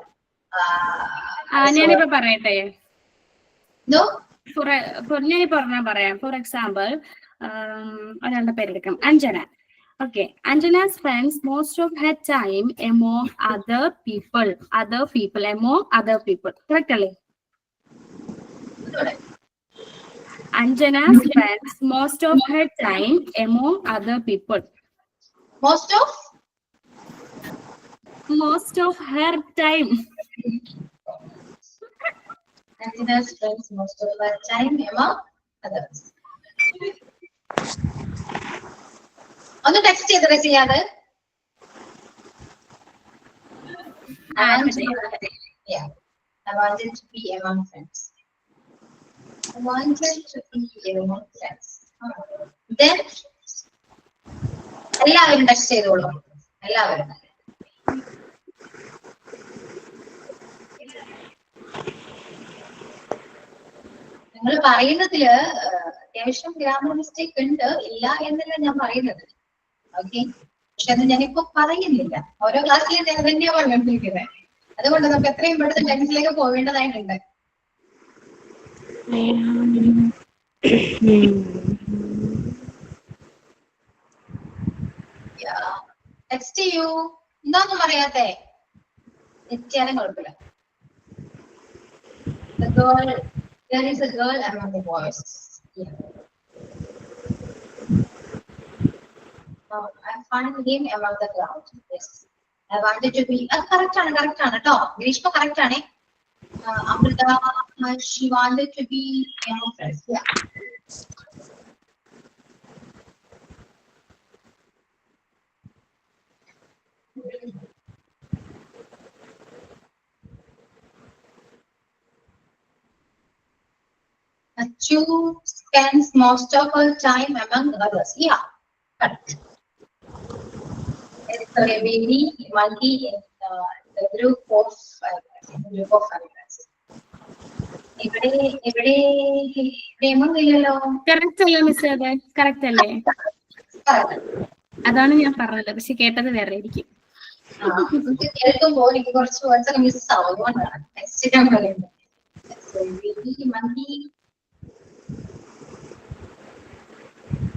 ഞാനിപ്പോ പറയട്ടെ. No? ഞാനിപ്പോ പറയാം. ഫോർ എക്സാമ്പിൾ, ഒരാളുടെ പേരെടുക്കാം, Anjana. Okay, Anjana's spends most of her time among other people. Among other people. Correct അല്ലേ? Anjana spends most of her time among other people. Most of her time. Anjana spends most of her time among others. ഒന്ന് text ചെയ്ത് ചെയ്യാതെ. I wanted to be among friends. Then എല്ലാവരും text ചെയ്തോളൂ. എല്ലാവരും. നിങ്ങൾ പറയുന്നതില് അത്യാവശ്യം grammar mistake ഉണ്ട്, ഇല്ല എന്നല്ല ഞാൻ പറയുന്നത്. ഓക്കെ, പക്ഷെ അത് ഞാനിപ്പോ പറയുന്നില്ല. ഓരോ ക്ലാസ്സിലും ഞാൻ തന്നെയാ പറഞ്ഞോണ്ടിരിക്കുന്നത്. അതുകൊണ്ട് നമുക്ക് എത്രയും പെട്ടെന്ന് ടെൻസിലേക്ക് പോവേണ്ടതായിട്ടുണ്ട്. ടെക്സ്റ്റ് ചെയ്യൂ. എന്താന്നും പറയാത്തെ? തെറ്റിയാലും കുഴപ്പമില്ല. The girl, there is a girl among the boys. Yeah. I found him among the crowd. Yes. I wanted to be. Correct ആണ് കേട്ടോ. ഗ്രീഷ്മ correct ആണ്. Amrita, she wanted to be among friends. Yeah. Achu spends most of her time among others. Yeah, correct. It's a baby monkey in the group of animals. ഇവിടെ ഇല്ലല്ലോ. Correct അല്ലേ miss? അതെ, correct അല്ലേ? അതാണ് ഞാൻ പറഞ്ഞത്. പക്ഷെ കേട്ടത് വേറെ ആയിരിക്കും. കേൾക്കുമ്പോ എനിക്ക് കുറച്ച് വേർഡ്സ് മിസ് ആവുന്നതുകൊണ്ടാണ് ടെക്സ്റ്റ് ഞാൻ പറയുന്നത്.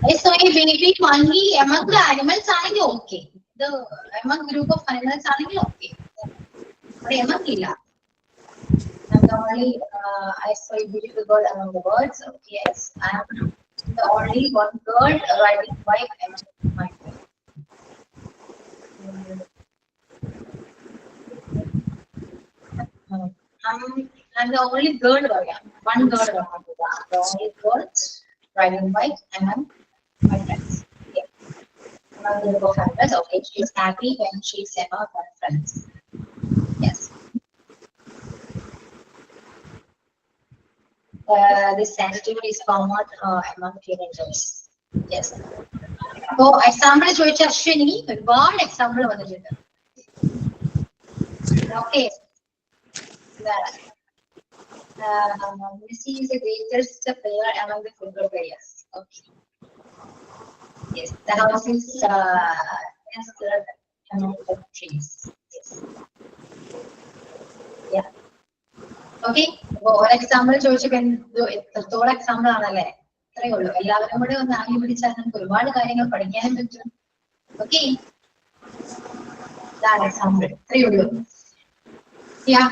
I saw a baby monkey among the animals. ആണെങ്കിൽ okay. The among group of animals ആണെങ്കിൽ okay. But among ഇല്ല. And the only I saw a beautiful bird among the birds. Yes, I am the only one bird riding bike among my friends. I'm the only girl. One girl. The only girl riding bike among my friends. Yeah. Among the group of friends. Okay, she's happy when she's among her friends. Yes. This attitude is common among teenagers. Yes. So, example ചോദിച്ച അശ്വിനി ഒരുപാട് example വന്നിട്ടുണ്ട്. Okay. Messi is the greatest player among the football players. Okay. Yes, the house is among the trees. Yes. Yeah. Okay, അപ്പൊ ഒരു example ചോദിച്ചപ്പോ എത്രത്തോളം example ആണല്ലേ? അത്രയേ ഉള്ളൂ. എല്ലാവരും കൂടെ ഒന്ന് ആകെ പിടിച്ചാൽ നമുക്ക് ഒരുപാട് കാര്യങ്ങൾ പഠിക്കാനും പറ്റും. ഓക്കെ, ഇതാണ് എക്സാമ്പിൾ, അത്രയേ ഉള്ളൂ. യാ,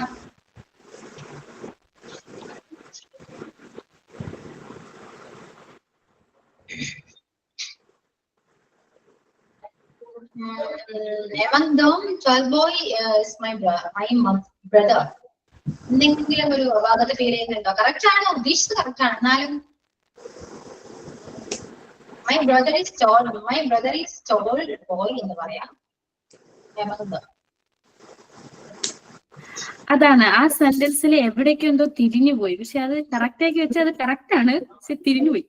among them, 12 boy is my brother. എന്തെങ്കിലും ഒരു ഭാഗത്ത് ഫീൽ ചെയ്യുന്നുണ്ടോ? കറക്റ്റ് ആണ്, ഉദ്ദേശിച്ചത് കറക്റ്റ് ആണ്. എന്നാലും my brother is toll boy എന്ന് പറയാം. among them. അതാണ് ആ സെന്റൻസിൽ എവിടേക്കോ എന്തോ തിരിഞ്ഞു പോയി. പക്ഷെ അത് കറക്റ്റ് ആക്കി വെച്ചാൽ അത് കറക്റ്റ് ആണ്, പക്ഷെ തിരിഞ്ഞു പോയി.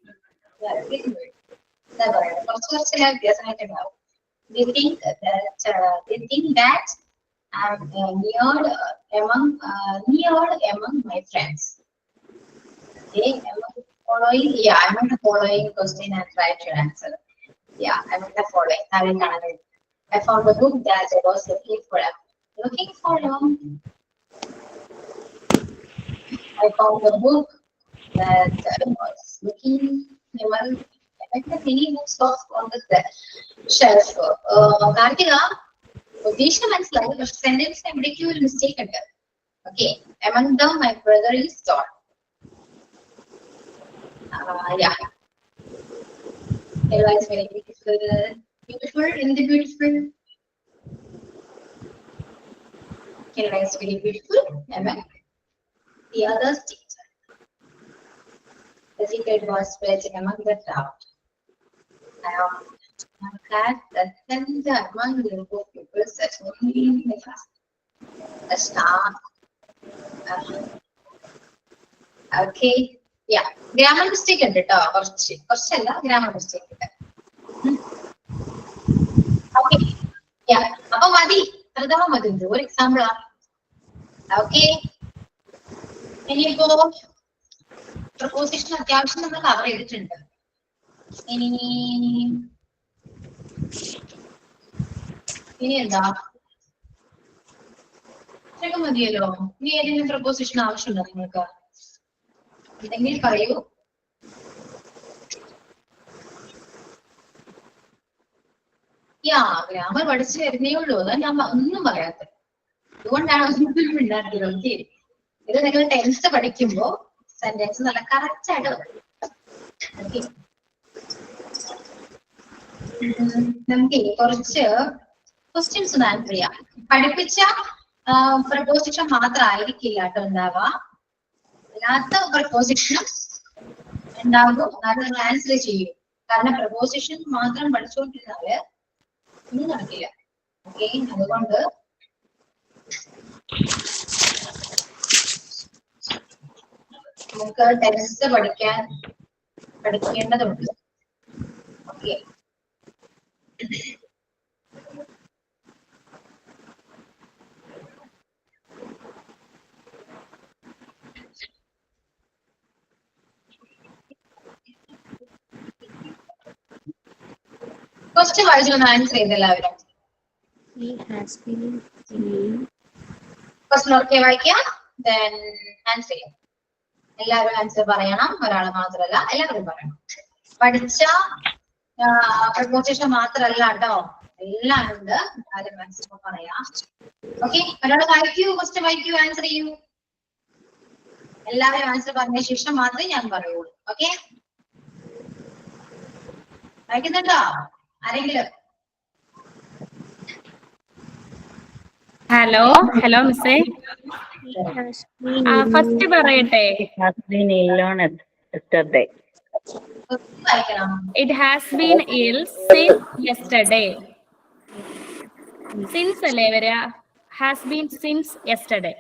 എന്താ പറയാ, കുറച്ച് വ്യത്യാസമായിട്ടുണ്ടാവും. They think that I'm neared among my friends. Okay, I'm not following question and try to answer. Yeah, I'm not following. I found a book that I was looking for. I found a book that I was looking for. Many books on the shelf. Kartika, ഉദ്ദേശം മനസ്സിലായി, പക്ഷെ sentence എവിടേക്കും ഒരു mistake ഉണ്ട്. Okay, among them my brother is tall. Yeah, everyone is very beautiful. In the beautiful. Everyone is very beautiful. Among the others, teacher. The secret was spread among the crowd. I'm glad that among the group of people such a star. Okay, yeah, grammar mistake ഉണ്ട് കേട്ടോ, കുറച്ചല്ല grammar mistake ഉണ്ട്. Okay, അപ്പൊ മതി, അഥവാ മതി, ഒരു എക്സാമ്പിളാ. Okay, ഇനിയിപ്പോ preposition അത്യാവശ്യം നമ്മൾ കവർ ചെയ്തിട്ടുണ്ട്. ഇനി എന്താ, ഇതൊക്കെ മതിയല്ലോ. ഇനി ഏതെങ്കിലും പ്രപ്പോസിഷൻ ആവശ്യമുണ്ടോ നിങ്ങൾക്ക്? എന്തെങ്കിലും പറയൂ. ഗ്രാമർ പഠിച്ചു വരുന്നേ ഉള്ളൂ, അതാ ഞാൻ ഒന്നും പറയാത്തത്. അതുകൊണ്ടാണ് ഒന്നും ഉണ്ടാക്കിയത്. ഓക്കെ, ഇത് നിങ്ങൾ 10th പഠിക്കുമ്പോ സെന്റൻസ് നല്ല കറക്റ്റ് ആയിട്ട് ഓക്കെ. നമുക്ക് കുറച്ച് ക്വസ്റ്റ്യൻസ് ഒന്ന് ആൻസർ ചെയ്യാം. പഠിപ്പിച്ച പ്രപ്പോസിഷൻ മാത്രമായിരിക്കില്ല കേട്ടോ ഉണ്ടാവുക, അല്ലാത്ത പ്രപ്പോസിഷനും ഉണ്ടാകും. അത് നിങ്ങൾ ആൻസർ ചെയ്യും. കാരണം പ്രപ്പോസിഷൻ മാത്രം പഠിച്ചുകൊണ്ടിരുന്നാല് ഒന്നും നടക്കില്ല. ഓക്കെ, അതുകൊണ്ട് നമുക്ക് ടെൻസ് പഠിക്കേണ്ടതുണ്ട്. ഓക്കെ, ക്വസ്റ്റ്യൻ വായിച്ചൊന്ന് ആൻസർ ചെയ്ത് എല്ലാവരും. ക്വസ്റ്റ്യൻ ഓക്കെ വായിക്കാം, ദെൻ ആൻസർ ചെയ്യാം. എല്ലാവരും ആൻസർ പറയണം, ഒരാള് മാത്രമല്ല, എല്ലാവരും പറയണം. പഠിച്ച പ്രപ്പോസിഷൻ മാത്രമല്ല കേട്ടോ, എല്ലാം ഉണ്ട്. ആരും ആൻസർ പറയാം. ഓക്കെ, ഒരാൾ വായിക്കൂ, ക്വസ്റ്റ്യൻ വായിക്കൂ, ആൻസർ ചെയ്യൂ. എല്ലാവരും ആൻസർ പറഞ്ഞ ശേഷം മാത്രമേ ഞാൻ പറയുള്ളൂ. ഓക്കെ, വായിക്കുന്നുണ്ടോ ആരെങ്കിലും? ഹലോ മിസ്സേ, ഫസ്റ്റ് പറയട്ടെ. It has been ill since yesterday. Since അല്ലേ വരിക? Has been since yesterday.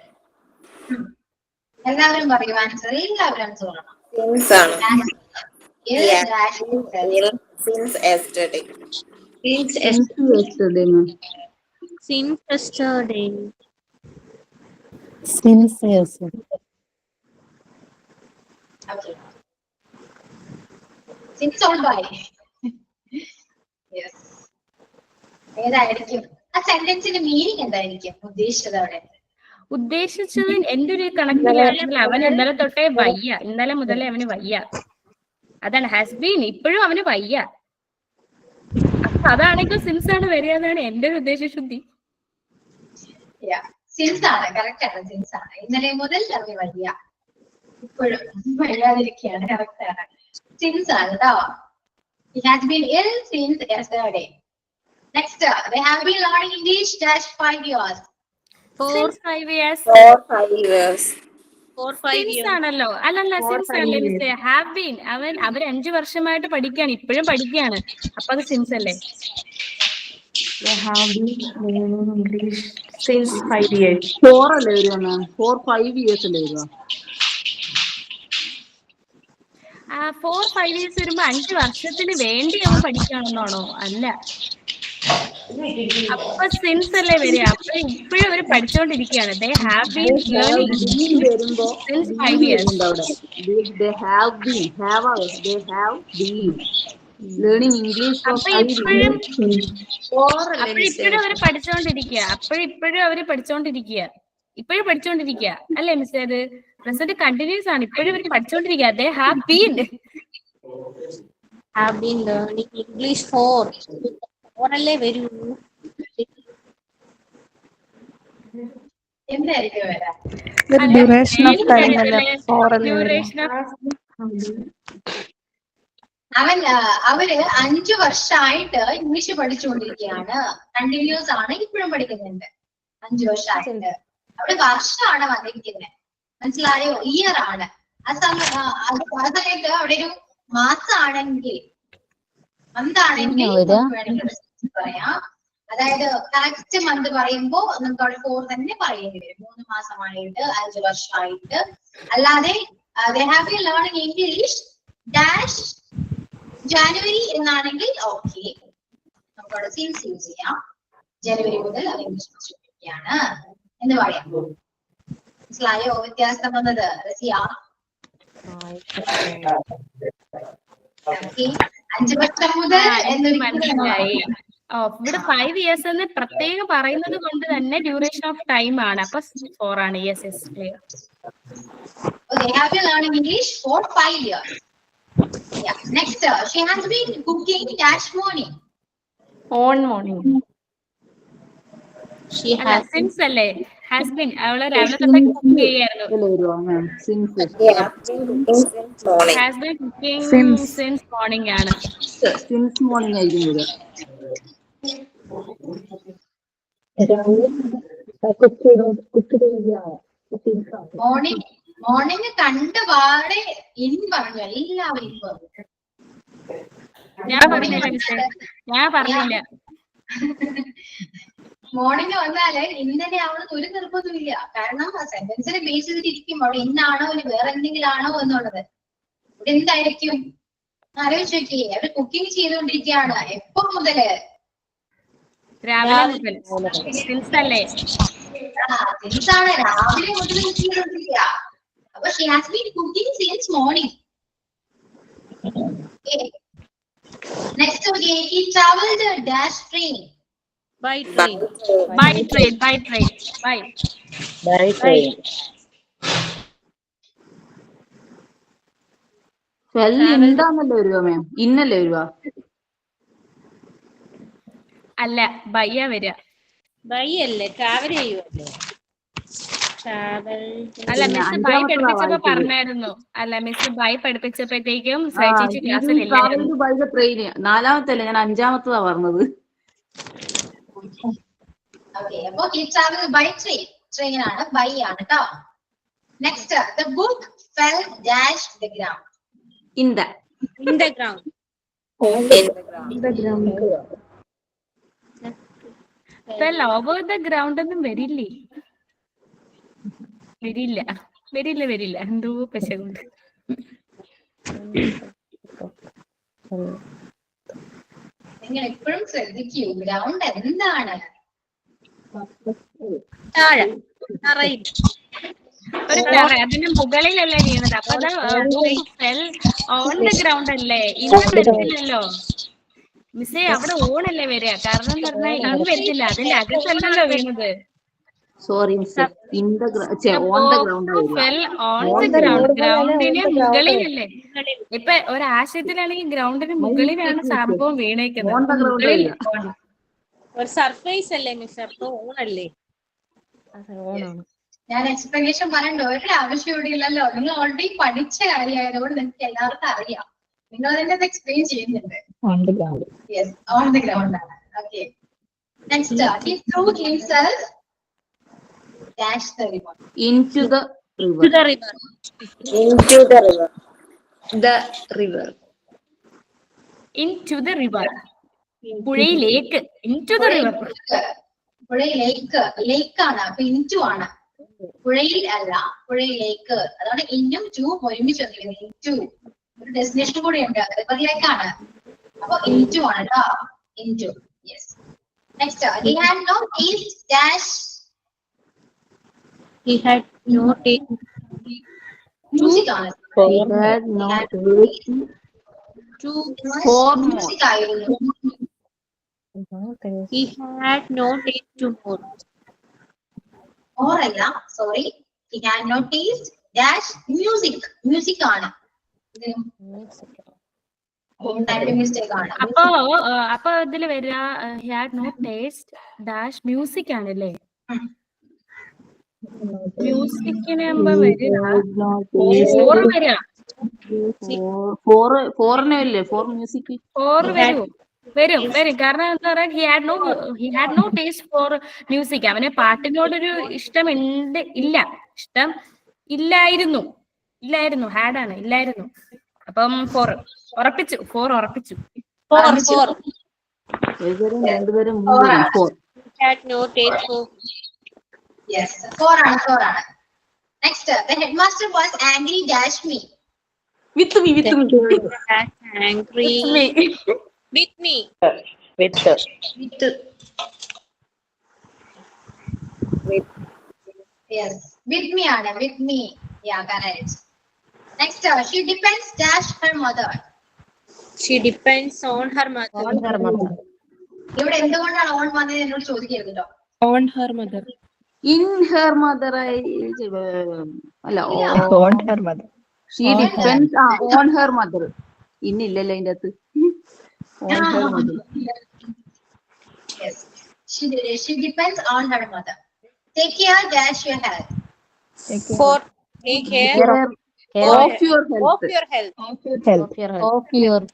എല്ലാവരും പറയൂ ആൻസർ. എല്ലാവരും ആൻസർ പറയണം. Since ആണ്. Since yesterday. Since yesterday, ma'am. Since yesterday. Since yesterday. Okay. Since all by. Yes. ഏതായിരിക്കും ആ സെന്റൻസിന്റെ മീനിങ്? എന്തായിരിക്കും ഉദ്ദേശിച്ചത് അവിടെ? ഉദ്ദേശിച്ചത് എന്റെ ഒരു കണക്കിലാണെങ്കിൽ അവൻ ഇന്നലെ തൊട്ടേ വയ്യ, ഇന്നലെ മുതലേ അവന് വയ്യ. അതാണ് ഹാസ് ബീൻ, ഇപ്പോഴും അവന് വയ്യ. അപ്പൊ അതാണെങ്കിൽ സിൻസ് ആണ് വരിക എന്നാണ് എന്റെ ഒരു ഉദ്ദേശശുദ്ധി. സിൻസ് ആണ്, കറക്റ്റ് ആണ്, സിൻസ് ആണ്. ഇന്നലെ മുതൽ അവന് വയ്യ, ഇപ്പോഴും വയ്യാതിരിക്കുകയാണ്. കറക്റ്റ് ആണ്, സിൻസ് ആണ് കേട്ടോ. He has been ill since yesterday. Next, they have been learning English dash 5 years. Since 5 years. 5 years. Since ആണല്ലോ. അല്ലല്ല, സിൻസ് അല്ലേ മിസ്സേ, ഹാവ് ബീൻ. അവര് 5 വർഷമായിട്ട് പഠിക്കുകയാണ്, ഇപ്പോഴും പഠിക്കുകയാണ്. അപ്പൊ അത് സിൻസ് അല്ലേ? They have been learning English since 5 years. 4 അല്ലേ വരുക മാം? 4-5 years അല്ലേ വരുക? 4-5 years വരുമ്പോ 5 വർഷത്തിന് വേണ്ടി അവൻ പഠിക്കുകയാണെന്നാണോ? അല്ല, അപ്പൊ സിൻസ് അല്ലേ വരിക. അപ്പൊ ഇപ്പോഴും അവര് പഠിച്ചോണ്ടിരിക്കുകയാണ്. They have been learning വരുമ്പോ since 5 years. They have been, they have been learning English for അപ്പൊ 5 ഇപ്പോഴും years. അവര് പഠിച്ചോണ്ടിരിക്കുക. ഇപ്പോഴും അവര് പഠിച്ചോണ്ടിരിക്കുക. ഇപ്പോഴും പഠിച്ചോണ്ടിരിക്കുക അല്ലേ മിസ്? അത് പ്രസന്റ് കണ്ടിന്യൂസ് ആണ്. ഇപ്പോഴും അവര് പഠിച്ചോണ്ടിരിക്കുക. They have been learning English for അല്ലേ വരൂ. എന്തായിരിക്കും വരാ? ഡ്യൂറേഷൻ ഓഫ് ടൈം അല്ലേ? 4 അല്ലേ വരൂ. അവര് 5 വർഷമായിട്ട് ഇംഗ്ലീഷ് പഠിച്ചുകൊണ്ടിരിക്കുകയാണ്. കണ്ടിന്യൂസ് ആണ്, ഇപ്പോഴും പഠിക്കുന്നുണ്ട്. 5 വർഷമായിട്ട്. അവിടെ വർഷമാണ് വന്നിരിക്കുന്നത്, മനസ്സിലായോ? ഇയർ ആണ്. ആ സമയത്ത് അവിടെ ഒരു മാസമാണെങ്കിൽ, മന്താണെങ്കിൽ പറയാം. അതായത് കറക്റ്റ് മന്ത് പറയുമ്പോ നമുക്ക് അവിടെ 4 തന്നെ പറയേണ്ടി വരും. 3 മാസമായിട്ട്, 5 വർഷമായിട്ട്. അല്ലാതെ they have been learning English dash January എന്നാണെങ്കിൽ ഓക്കെ, നമുക്കവിടെ സിൻസ് യൂസ് ചെയ്യാം. ജനുവരി മുതൽ അത് ഇംഗ്ലീഷ് പഠിക്കുകയാണ് എന്ന് പറയാം. മനസ്സിലായോ വ്യത്യാസം വന്നത്? റസിയ 5 വർഷം മുതൽ മനസ്സിലായി. ഇവിടെ 5 years എന്ന് പ്രത്യേകം പറയുന്നത് കൊണ്ട് തന്നെ ഡ്യൂറേഷൻ ഓഫ് ടൈം ആണ്. അപ്പൊ 4 ആണ്. Yes yes, clear. They have been learning English for 5 years. Yeah. Next, she has been cooking dash morning. On morning. She has since അല്ലേ? Has been. അവള് രാവിലെ തൊട്ട് കുക്ക് ചെയ്യായിരുന്നു. വരുക ma'am? Since Morning. Has been cooking since morning ആണ്. morning ആയിരിക്കും വരിക. Morning കണ്ട് പാടെ ഇൻ പറഞ്ഞു, എല്ലാവരും പറഞ്ഞു. ഞാൻ പറഞ്ഞില്ല മിസ്സേ, ഞാൻ പറഞ്ഞില്ല. മോർണിംഗ് വന്നാല് ഇന്നലെ ആവണമെന്ന് ഒരു നിർബന്ധമില്ല. കാരണം ആ സെന്റൻസിനെ ബേസ് ചെയ്തിട്ടിരിക്കും അവിടെ ഇന്നാണോ ഇനി വേറെ എന്തെങ്കിലും ആണോ എന്നുള്ളത്. ഇവിടെ എന്തായിരിക്കും ആലോചിച്ച് നോക്കിയേ. അവര് കുക്കിംഗ് ചെയ്തുകൊണ്ടിരിക്കുകയാണ്. എപ്പോ മുതല്? രാവിലെ മുതൽ. സിൻസ് അല്ലേ? സിൻസാണ്, രാവിലെ മുതൽ കുക്ക് ചെയ്തുകൊണ്ടിരിക്കുക. അപ്പൊ she has been cooking since morning. Okay. Next, okay, he traveled dash train. by train. By train. എന്താന്നല്ലേ വരുക മാം? ഇന്നല്ലേ വരുക? അല്ല, ബയ്യ വരിക. by അല്ലേ? ട്രാവൽ ചെയ്യുമല്ലേ? അല്ല, മിസ് ബൈ പഠിപ്പിച്ചപ്പോ പറഞ്ഞായിരുന്നു. അല്ല, മിസ് ബൈ പഠിപ്പിച്ചപ്പോഴത്തേക്കും ചേച്ചി ക്ലാസ്സിൽ ഇല്ലായിരുന്നു. ബൈ ദ ട്രെയിൻ 4-മത്തല്ല, ഞാൻ 5-മത്തതാ പറഞ്ഞത്. Okay, അപ്പൊ he traveled by train. Train ആണ്, by ആണ് ട്ടോ. Next, the book fell dash the ground. in the ground. Fell over the ground ഒന്നും വരില്ല. എന്തോ പശകുണ്ട്. നിങ്ങൾ എപ്പോഴും ശ്രദ്ധിക്കൂ, ഗ്രൗണ്ട് എന്താണ്? താഴെ ഒരു തറ, അതിന്റെ മുകളിലല്ലേ വീണത്. അപ്പൊ ഫെൽ ഓൺ ദ ഗ്രൗണ്ട് അല്ലേ? ഇന്ന് വരത്തില്ലല്ലോ മിസ്സേ, അവിടെ ഓണല്ലേ വരിക. കാരണം എന്ന് പറഞ്ഞാൽ ഇന്ന് വരത്തില്ല, അതിന്റെ അകത്തല്ലല്ലോ വീണത്. Sorry, mister. In the on the ground. Fell on On the the ground. ground. ഗ്രൗണ്ടിന് മുകളിലല്ലേ? ഇപ്പൊ ഒരാശയത്തിലാണെങ്കിൽ ഗ്രൗണ്ടിന് മുകളിലാണ് സംഭവം വീണേക്കുന്നത്. On the ground മുകളിൽ അല്ല. ഒരു സർഫേസ് അല്ലേ മിസ്? അപ്പൊ ഓണല്ലേ? ഞാൻ എക്സ്പ്ലനേഷൻ പറയണ്ട ഒരു ആവശ്യം ഇവിടെ ഇല്ലല്ലോ. നിങ്ങൾ ഓൾറെഡി പഠിച്ച കാര്യമായതുകൊണ്ട് നിങ്ങൾക്ക് എല്ലാവർക്കും അറിയാം. നിങ്ങൾ തന്നെ അത് എക്സ്പ്ലെയിൻ ചെയ്യുന്നുണ്ട്. യെസ്, ഓൺ ദ ഗ്രൗണ്ട് ആണ്. Okay, next. He threw himself dash the river. Into the river. To the river. Into the river. The river. into the river. പുഴയിലേക്ക്. into the river. പുഴയിലേക്ക്. ലേക്ക് ആണ്, അപ്പൊ ഇൻറ്റു ആണ്. പുഴയിൽ അല്ല, പുഴയിലേക്ക്. അതാണ് ഇന്നും ടു ഒരുമിച്ച് വന്നിരിക്കുന്നത്. ഇൻറ്റു ഒരു ഡെസ്റ്റിനേഷൻ കൂടെ ഉണ്ട്, റിവറിലേക്കാണ്. അപ്പൊ ഇൻറ്റു ആണ് കേട്ടോ. Into. Yes. Next. He had no taste dash. He had no taste. Music ആണ്. He had no taste. To Four more. Music ആയിരുന്നു. he had no taste to more. Or അല്ല, sorry. He had no taste dash music. Music ആണ്. Mistake ആണ്. അപ്പൊ ഇതില് വരിക had no taste dash music ആണല്ലേ? മ്യൂസിക്കിന് വരിക ഫോർ വരിക. ഫോറിനല്ലേ? For music. ഫോർ വരും. കാരണം എന്താ പറയാ, he had no taste for music. അവന് പാട്ടിനോടൊരു ഇഷ്ടം ഇഷ്ടം ഇല്ലായിരുന്നു. ഹാഡാണ്, ഇല്ലായിരുന്നു. അപ്പം ഫോർ ഉറപ്പിച്ചു. Four. രണ്ടുപേരും മൂന്ന്. Four. He had no taste for. Yes, 4 ആണ്. Next, the headmaster was angry dash me. With me. Angry. With me. Yes, with me ആണ്. With me. Yeah, correct. Next, she depends dash her mother. She depends on her mother. ഇവിടെ എന്തുകൊണ്ടാണ് on വന്നത് എന്നോട് ചോദിക്കരുത് കേട്ടോ. On her mother. In her mother. അല്ല, on her mother. She depends on her mother. ഇന്നില്ലല്ലോ അതിന്റെ അകത്ത്. On her mother. Yes, she depends on her mother. Take care dash your health. For take care Of your health. of your health.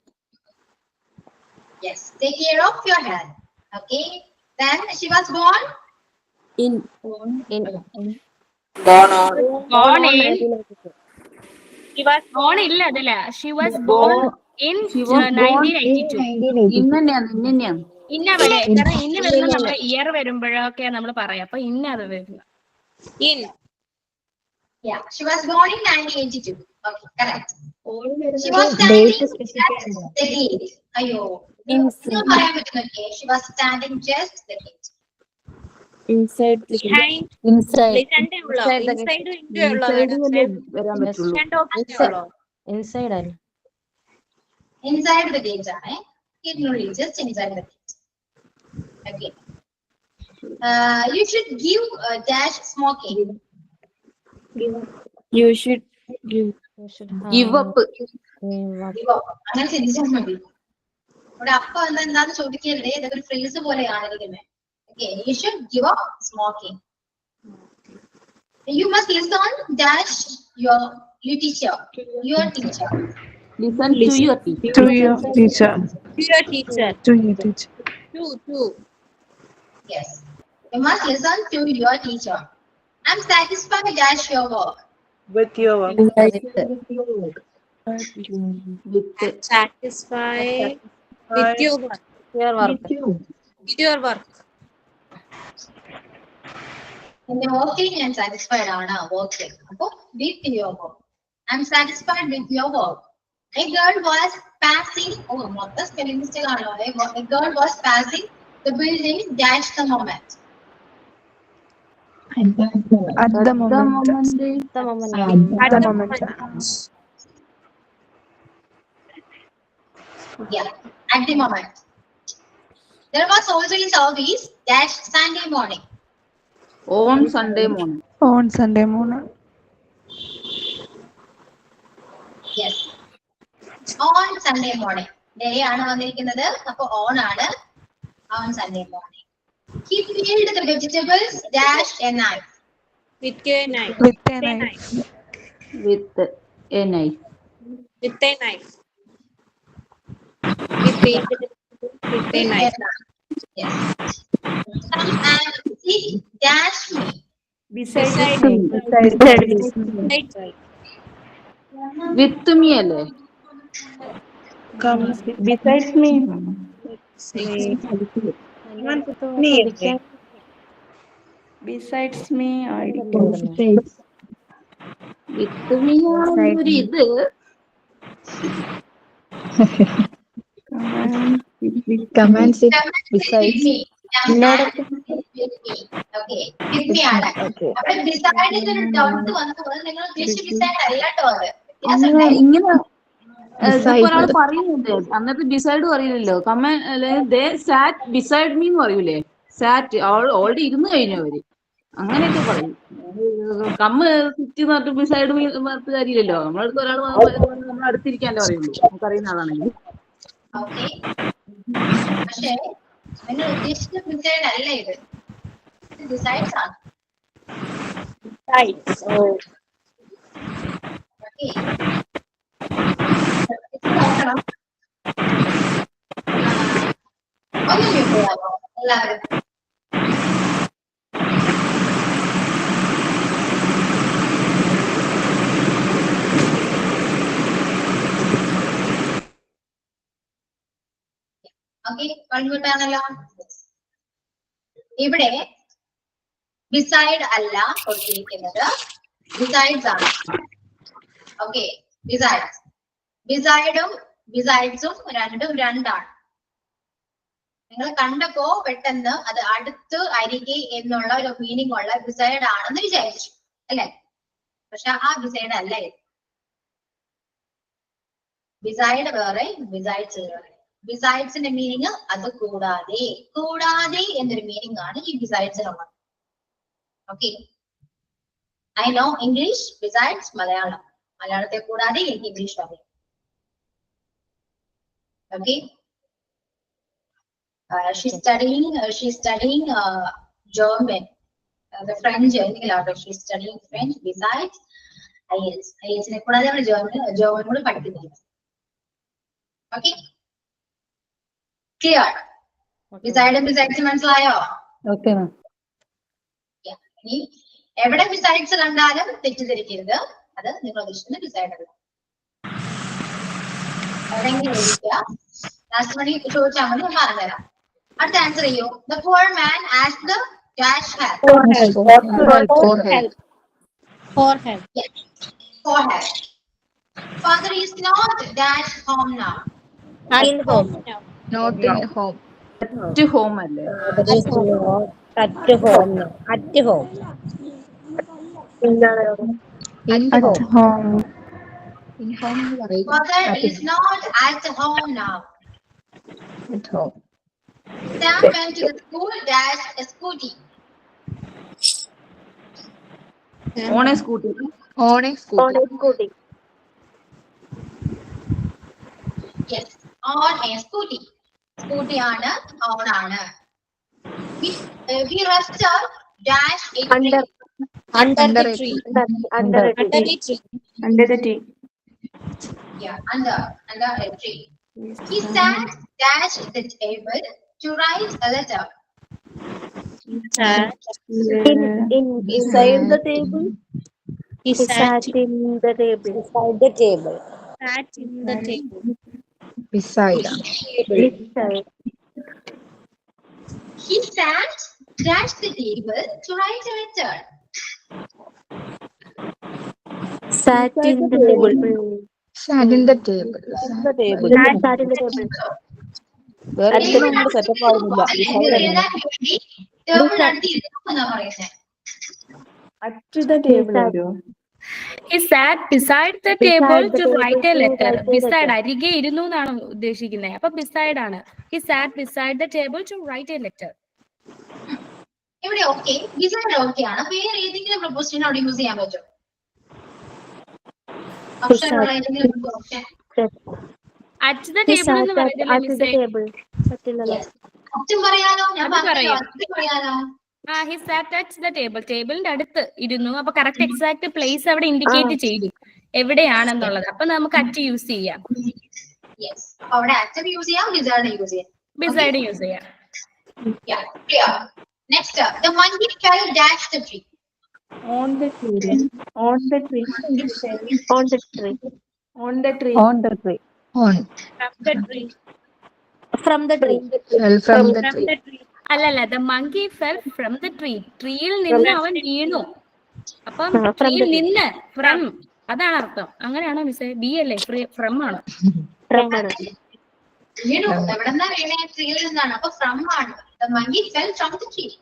Yes, take care of your health. Okay, then she was born. Born on. He was born ഇല്ല അതല്ല. She was born in 1982. ഇന്നെന്നെയാണ്. ഇന്ന വരെ. കാരണം ഇന്ന് വരുന്ന നമ്മുടെ year വരുമ്പോഴൊക്കെ നമ്മൾ പറയാം. അപ്പൊ ഇന്ന അത് വരുന്നത്. in. Yeah, she was born in 1982. Okay, correct. She was standing just the gate. Ayo. She was standing just the gate. Inside the Behind. Inside. Inside ഉള്ള വരാൻ പറ്റുള്ളൂ. Inside ആണ്. Inside the gate ആണ്. Ignorantly, just inside the gate. Okay. You should give dash smoking. You should give. Give up. അങ്ങനെ ചിന്തിച്ചാൽ മതി. ഇവിടെ അപ്പൊ എന്താന്ന് ചോദിക്കരുതേ. ഇതൊക്കെ ഒരു ഫ്രേസ് പോലെയാണ് ഇരിക്കുന്നത്. Okay, you should give up smoking. You must listen dash your teacher. Your teacher. Listen to your teacher. To your teacher. your teacher. To your teacher. To. Yes. You must listen to your teacher. I'm satisfied dash your work. With your work. Satisfied with your work. With your work. എന്റെ വർക്കിൽ ഞാൻ satisfied ആണ്. വർക്കിൽ അപ്പൊ with your work. I'm satisfied with your work. A girl was passing. മൊത്തം spelling mistake ആണല്ലോ. A girl was passing the building dash the moment. At the moment. Yeah, at the moment. There was also in service dash Sunday morning. On Sunday morning. On Sunday morning. Yes. On Sunday morning. Day ആണ് വന്നിരിക്കുന്നത്. അപ്പൊ on ആണ്. On Sunday morning. He peeled the vegetables dash a knife. With a knife. With a knife. With a knife. With a knife. With a knife. Yes. Come and sit dash me. Beside me. With me അല്ലേ? Come besides me. Besides me, With me ഒരു ഇത്. come and sit Beside me. Okay. With me ആണ്. Okay. അവിടെ beside ഒരു doubt വന്നപ്പോൾ നിങ്ങൾ ഉദ്ദേശിച്ച beside അല്ല കേട്ടോ അത്. ഇങ്ങനെ ഒരാൾ പറയുന്നുണ്ട്. അന്നത്തെ ഡിസൈഡ് പറയില്ലല്ലോ. ദേ സാറ്റ് ബിസൈഡ് മീ എന്ന് പറയൂലേ? സാറ്റ് ഓൾറെഡി ഇരുന്ന് കഴിഞ്ഞു അവര്. അങ്ങനെയൊക്കെ പറയും. കമ്മ സിറ്റി പറഞ്ഞിട്ട് ബിസൈഡ് മീ പറഞ്ഞിട്ട് കാര്യമില്ലല്ലോ. നമ്മളടുത്ത് ഒരാൾ നമ്മൾ അടുത്തിരിക്കാനല്ലേ പറയുള്ളൂ. നമുക്കറിയുന്ന ആളാണെങ്കിൽ. Okay. പക്ഷേ നിങ്ങൾ ഉദ്ദേശിച്ച beside അല്ല ഇത്. Besides ആണ്. Okay. നോക്കണം. ഒന്ന് mute ചെയ്യാമോ എല്ലാവരും? ഓക്കെ, കൺമ്യൂട്ടാണല്ലോ. ഇവിടെ ബിസൈഡ് അല്ല കൊടുത്തിരിക്കുന്നത്, ബിസൈഡ്സ് ആണ്. Okay, besides. ബിസൈഡും ബിസൈഡ്സും രണ്ടും രണ്ടാണ്. നിങ്ങൾ കണ്ടപ്പോ പെട്ടെന്ന് അത് അടുത്ത് അരികെ എന്നുള്ള ഒരു മീനിങ് ഉള്ള ബിസൈഡ് ആണെന്ന് വിചാരിച്ചു അല്ലെ? പക്ഷെ ആ ബിസൈഡ് അല്ല ഇത്. ബിസൈഡ് വേറെ, ബിസൈഡ്സ് വേറെ. ബിസൈഡ്സിന്റെ മീനിങ് അത് കൂടാതെ, കൂടാതെ എന്നൊരു മീനിങ് ആണ് ഈ ബിസൈഡ്സിനുള്ളത്. Okay, I know English besides Malayalam. മലയാളത്തെ കൂടാതെ എനിക്ക് ഇംഗ്ലീഷ് അറിയാം. Okay, she's studying German, the French. She's studying French besides IELTS. IELTS ne കൂടാതെ നമ്മൾ ജർമ്മൻ കൂടി പഠിക്കുന്നുണ്ട്. Okay, clear? ബിസൈഡ് ബിസൈഡ്സ് മനസ്സിലായോ? Okay, ma'am. ഇനി എവിടെ ബിസൈഡ്സ് കണ്ടാലും തെറ്റിദ്ധരിക്കരുത്, അത് നിങ്ങൾ ഉദ്ദേശിക്കുന്ന ബിസൈഡ് അല്ല. എവിടെയെങ്കിലും ഇരിക്കുക, ലാസ്റ്റ് മണി ചോദിച്ചാൽ മതി, ഞാൻ പറഞ്ഞുതരാം. അടുത്ത ആൻസർ ചെയ്യൂ. The poor man asked the dash help. Forehead. Yes, forehead. Father is not dash home now. In home. Not in home. At home അല്ലേ? At home. At home. At home. At home. In home. Father is not at home now. At home. Sam went to the school dash a scooty. On a scooter. On a scooty. Yes, on a scooty. Scooty ആണ്, on ആണ്. We rested dash a tree. Under the tree. Under the tree. Yeah, under a tree. He sat dash the table to write a letter. Beside the table. He sat in the table. Beside the table. Sat in the table. Beside. He sat dash the table to write a letter. Sat in the table. Sat in the table. Sat in the table. വേറെ നമ്മുടെ setup ആവുന്നില്ല. At the table. He sat beside the table to write a letter. Beside അരികെ ഇരുന്നു എന്നാണ് ഉദ്ദേശിക്കുന്നത്. അപ്പൊ beside ആണ്. He sat beside the table to write a letter. ഇവിടെ ഓക്കെ, ബിസൈഡ് ഓക്കെ ആണ്. വേറെ ഏതെങ്കിലും പ്രപ്പോസിഷൻ അവിടെ യൂസ് ചെയ്യാൻ പറ്റും? ഓപ്ഷനുള്ള ഏതെങ്കിലും ഓപ്ഷൻ? അറ്റ് ദ ടേബിൾ എന്ന് പറയുന്നില്ല മിസ്സേ. അച്ഛൻ പറയാലോ, ഞാൻ അത് പറഞ്ഞല്ലോ, പറയാം. അച്ഛൻ പറയാലോ. He sat at the table. ടേബിളിന്റെ അടുത്ത് ഇരുന്നു. അപ്പൊ കറക്റ്റ് എക്സാക്ട് പ്ലേസ് അവിടെ ഇൻഡിക്കേറ്റ് ചെയ്തു എവിടെയാണെന്നുള്ളത്. അപ്പൊ നമുക്ക് അറ്റ് യൂസ് ചെയ്യാം, യെസ്. അപ്പൊ അവിടെ അച്ഛൻ യൂസ് ചെയ്യാം, ബിസൈഡ് യൂസ് ചെയ്യാം. ബിസൈഡ് യൂസ് ചെയ്യാം. Yeah, clear. Next, the monkey fell dash the tree. On the tree. On the tree. On the tree. On the tree. On the tree. On. From the tree. Fell from the tree. അല്ലല്ല, the monkey fell from the tree. ട്രീയിൽ നിന്ന് അവൻ വീണു. അപ്പം ട്രീയിൽ നിന്ന് from അതാണ് അർത്ഥം. അങ്ങനെയാണോ മിസ്സേ? ബി അല്ലേ? ഫ്രം ആണ്. വീണു. എവിടെന്നാ വീണേ? ട്രീയിൽ നിന്നാണ്. അപ്പൊ ഫ്രം ആണ്. The monkey fell from the tree.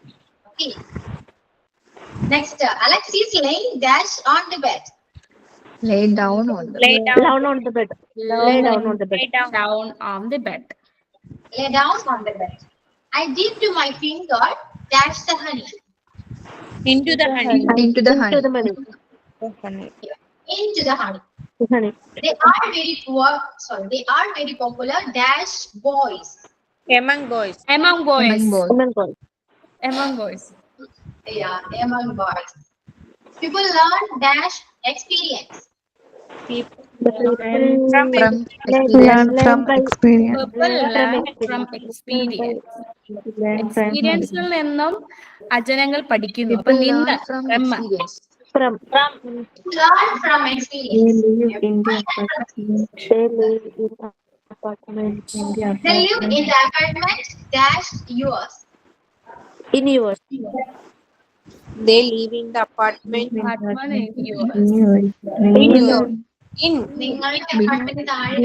Okay. Next, Alex is laying dash on the bed. Lay down on the Lay down on the bed. Lay down on the bed. Down on the bed. Lay down on the bed. I dipped to my finger dash the honey. Into the honey. Into the honey. Into the honey. Into the honey. Honey. They are very popular dash boys. Among boys. Among boys. Among boys. Among boys. Among boys. Yeah, among boys. People learn dash experience. From experience. People learn from experience. എക്സ്പീരിയൻസിൽ നിന്നും അജനങ്ങൾ പഠിക്കുന്നു. അപ്പൊ People നിന്ന് learn from from experience. From. Learn from experience. They live in the apartment. They live in the apartment dash yours. In yours. They live in the apartment. In. നിങ്ങളുടെ apartment താഴെ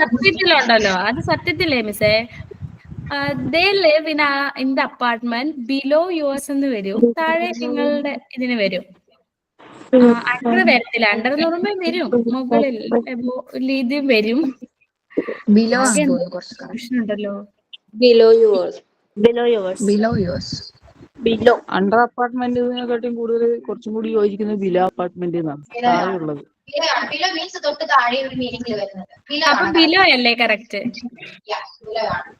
സത്യത്തിലുണ്ടല്ലോ, അത് സത്യത്തിലേ മിസ്സേ? They live in the apartment below yours എന്ന് വരും. താഴെ നിങ്ങളുടെ ഇതിന് വരും. അണ്ടർ വരത്തില്ല. അണ്ടർ എന്ന് പറയുമ്പോൾ വരും, മുകളിൽ ഇത് വരും. Below ആണ് തോന്നുന്നു കുറച്ച് കാണാൻ. കൺഫ്യൂഷൻ ഉണ്ടല്ലോ. Below yours. Below yours. Below yours. Below. Under അപ്പാർട്ട്മെന്റിനെക്കാട്ടും കൂടുതൽ കുറച്ചും കൂടി യോജിക്കുന്നത് ബിലോ അപ്പാർട്ട്മെന്റ് എന്നാണ് താഴെയുള്ളത്. ബിലോ മീൻസ് തൊട്ട് താഴെ ഒരു മീനിംഗിൽ വരുന്നത്. അപ്പൊ ബിലോ അല്ലേ കറക്റ്റ്? ബിലോ ആണ്.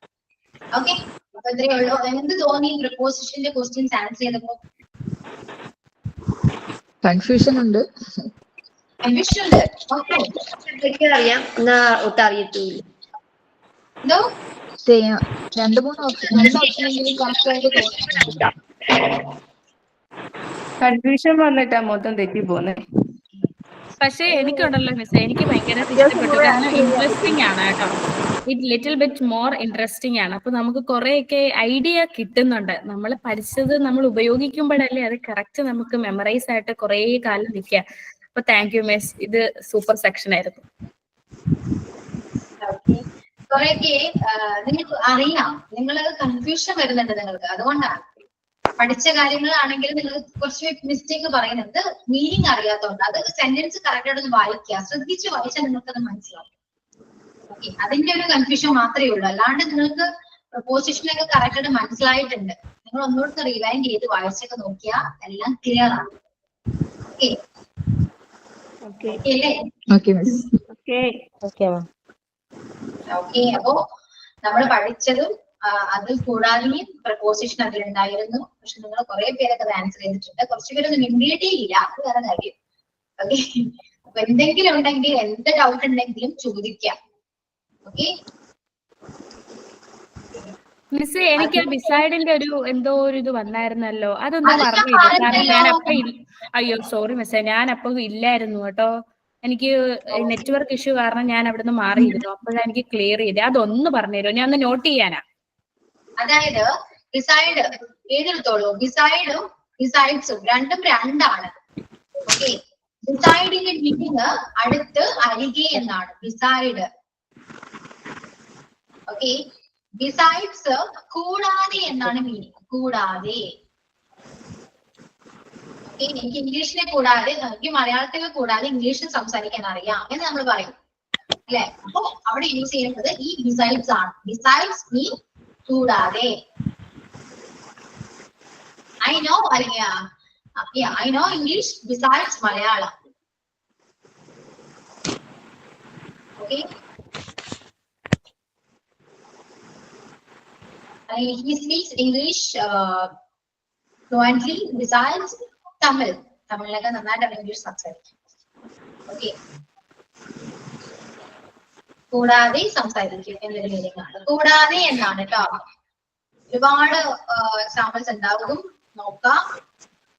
ഓക്കെ, അപ്പൊ ഇത്രയേ ഉള്ളൂ. എന്ത് തോന്നി പ്രിപ്പോസിഷന്റെ ക്വസ്റ്റ്യൻസ് ആൻസർ ചെയ്തപ്പോ? കൺഫ്യൂഷൻ ഉണ്ട്. കൺഫ്യൂഷൻ ഉണ്ട്. ഓക്കെ, അറിയാം എന്നാ ഒട്ടും അറിയത്തില്ല. എന്തോ രണ്ട് ഓപ്ഷനെങ്കിലും കറക്റ്റ് ആയിട്ട് തോന്നുന്നുണ്ട്. കൺഫ്യൂഷൻ വന്നിട്ടാ മൊത്തം തെറ്റി പോന്നെ. പക്ഷെ എനിക്കുണ്ടല്ലോ മിസ്, എനിക്ക് ഭയങ്കര ഇഷ്ടപ്പെട്ടു. കാരണം ഇൻട്രസ്റ്റിംഗ് ആണ് കേട്ടോ. It little bit more interesting ആണ്. അപ്പൊ നമുക്ക് കുറെയൊക്കെ ഐഡിയ കിട്ടുന്നുണ്ട്. നമ്മൾ പഠിച്ചത് നമ്മൾ ഉപയോഗിക്കുമ്പോഴല്ലേ അത് കറക്റ്റ് നമുക്ക് മെമ്മറൈസ് ആയിട്ട് കുറെ കാലം നിൽക്കുക. അപ്പൊ താങ്ക് യു മിസ്, ഇത് സൂപ്പർ സെക്ഷൻ ആയിരുന്നു. കുറെയൊക്കെ നിങ്ങൾക്ക് അറിയാം, നിങ്ങൾ കൺഫ്യൂഷൻ വരുന്നുണ്ട് നിങ്ങൾക്ക്. അതുകൊണ്ടാണ് പഠിച്ച കാര്യങ്ങളാണെങ്കിൽ നിങ്ങൾ കുറച്ച് മിസ്റ്റേക്ക് പറയുന്നത് മീനിങ് അറിയാത്തതുകൊണ്ട്. അത് സെന്റൻസ് കറക്റ്റ് ആയിട്ട് വായിക്കുക, ശ്രദ്ധിച്ച് വായിച്ചാൽ നിങ്ങൾക്കത് മനസ്സിലാവും. ഓക്കെ, അതിന്റെ ഒരു കൺഫ്യൂഷൻ മാത്രമേ ഉള്ളൂ. അല്ലാണ്ട് നിങ്ങൾക്ക് പ്രൊപ്പോസിഷനൊക്കെ കറക്റ്റ് ആയിട്ട് മനസ്സിലായിട്ടുണ്ട്. നിങ്ങൾ ഒന്നുകൂടെ റിവൈൻഡ് ചെയ്ത് വായിച്ചൊക്കെ നോക്കിയാൽ എല്ലാം ക്ലിയർ ആണ്. ഓക്കെ അല്ലേ? ഓക്കെ, അപ്പോ നമ്മൾ പഠിച്ചതും അത് കൂടാതെയും പ്രപ്പോസിഷൻ അതിലുണ്ടായിരുന്നു. പക്ഷെ നിങ്ങൾ കുറെ പേരൊക്കെ അത് ആൻസർ ചെയ്തിട്ടുണ്ട്. കുറച്ചു പേരൊന്നും ഇമ്മീഡിയറ്റ്ലി ഇല്ല, അത് വേറെ കാര്യം. ഓക്കെ, അപ്പൊ എന്തെങ്കിലും ഉണ്ടെങ്കിൽ, എന്ത് ഡൗട്ട് ഉണ്ടെങ്കിലും ചോദിക്കാം. ഓക്കെ മിസ്, എനിക്ക് ബിസൈഡിന്റെ ഒരു എന്തോ ഒരു ഇത് വന്നായിരുന്നല്ലോ, അതൊന്ന് പറഞ്ഞു. കാരണം ഞാനപ്പോ അയ്യോ സോറി മിസ്സേ, ഞാനപ്പോ ഇല്ലായിരുന്നു കേട്ടോ. എനിക്ക് നെറ്റ്വർക്ക് ഇഷ്യൂ കാരണം ഞാൻ അവിടുന്ന് മാറിയിരുന്നു. അപ്പോഴാണ് എനിക്ക് ക്ലിയർ ചെയ്തത്. അതൊന്ന് പറഞ്ഞുതരുമോ? ഞാൻ ഒന്ന് നോട്ട് ചെയ്യാനാ. അതായത് ബിസൈഡ് ഏതെടുത്തോളൂ, ബിസൈഡും ബിസൈഡ്സും രണ്ടും രണ്ടാണ്. ഓക്കെ, ബിസൈഡിന്റെ മീനിങ് അടുത്ത്, അരികെ എന്നാണ് ബിസൈഡ്. ഓക്കെ, ബിസൈഡ്സ് കൂടാതെ എന്നാണ് മീനിങ്, കൂടാതെ. എനിക്ക് ഇംഗ്ലീഷിനെ കൂടാതെ, എനിക്ക് മലയാളത്തിലെ കൂടാതെ ഇംഗ്ലീഷിൽ സംസാരിക്കാൻ അറിയാം എന്ന് നമ്മൾ പറയും അല്ലെ? അപ്പൊ അവിടെ യൂസ് ചെയ്യുന്നത് ഈ ബിസൈഡ്സ് ആണ്. ബിസൈഡ്സ് മീൻ കൂടാതെ. I know I know English besides Malayalam. Okay. He speaks English fluently besides Tamil. Tamilനൊക്കെ നന്നായിട്ട് ഇംഗ്ലീഷ് സംസാരിക്കും. ഓക്കെ. കൂടാതെ സംസാരിക്കും എന്നൊരു മീനിങ് ആണ്. കൂടാതെ എന്നാണ് കേട്ടോ. ഒരുപാട് എക്സാമ്പിൾസ് ഉണ്ടാകും, നോക്കാം.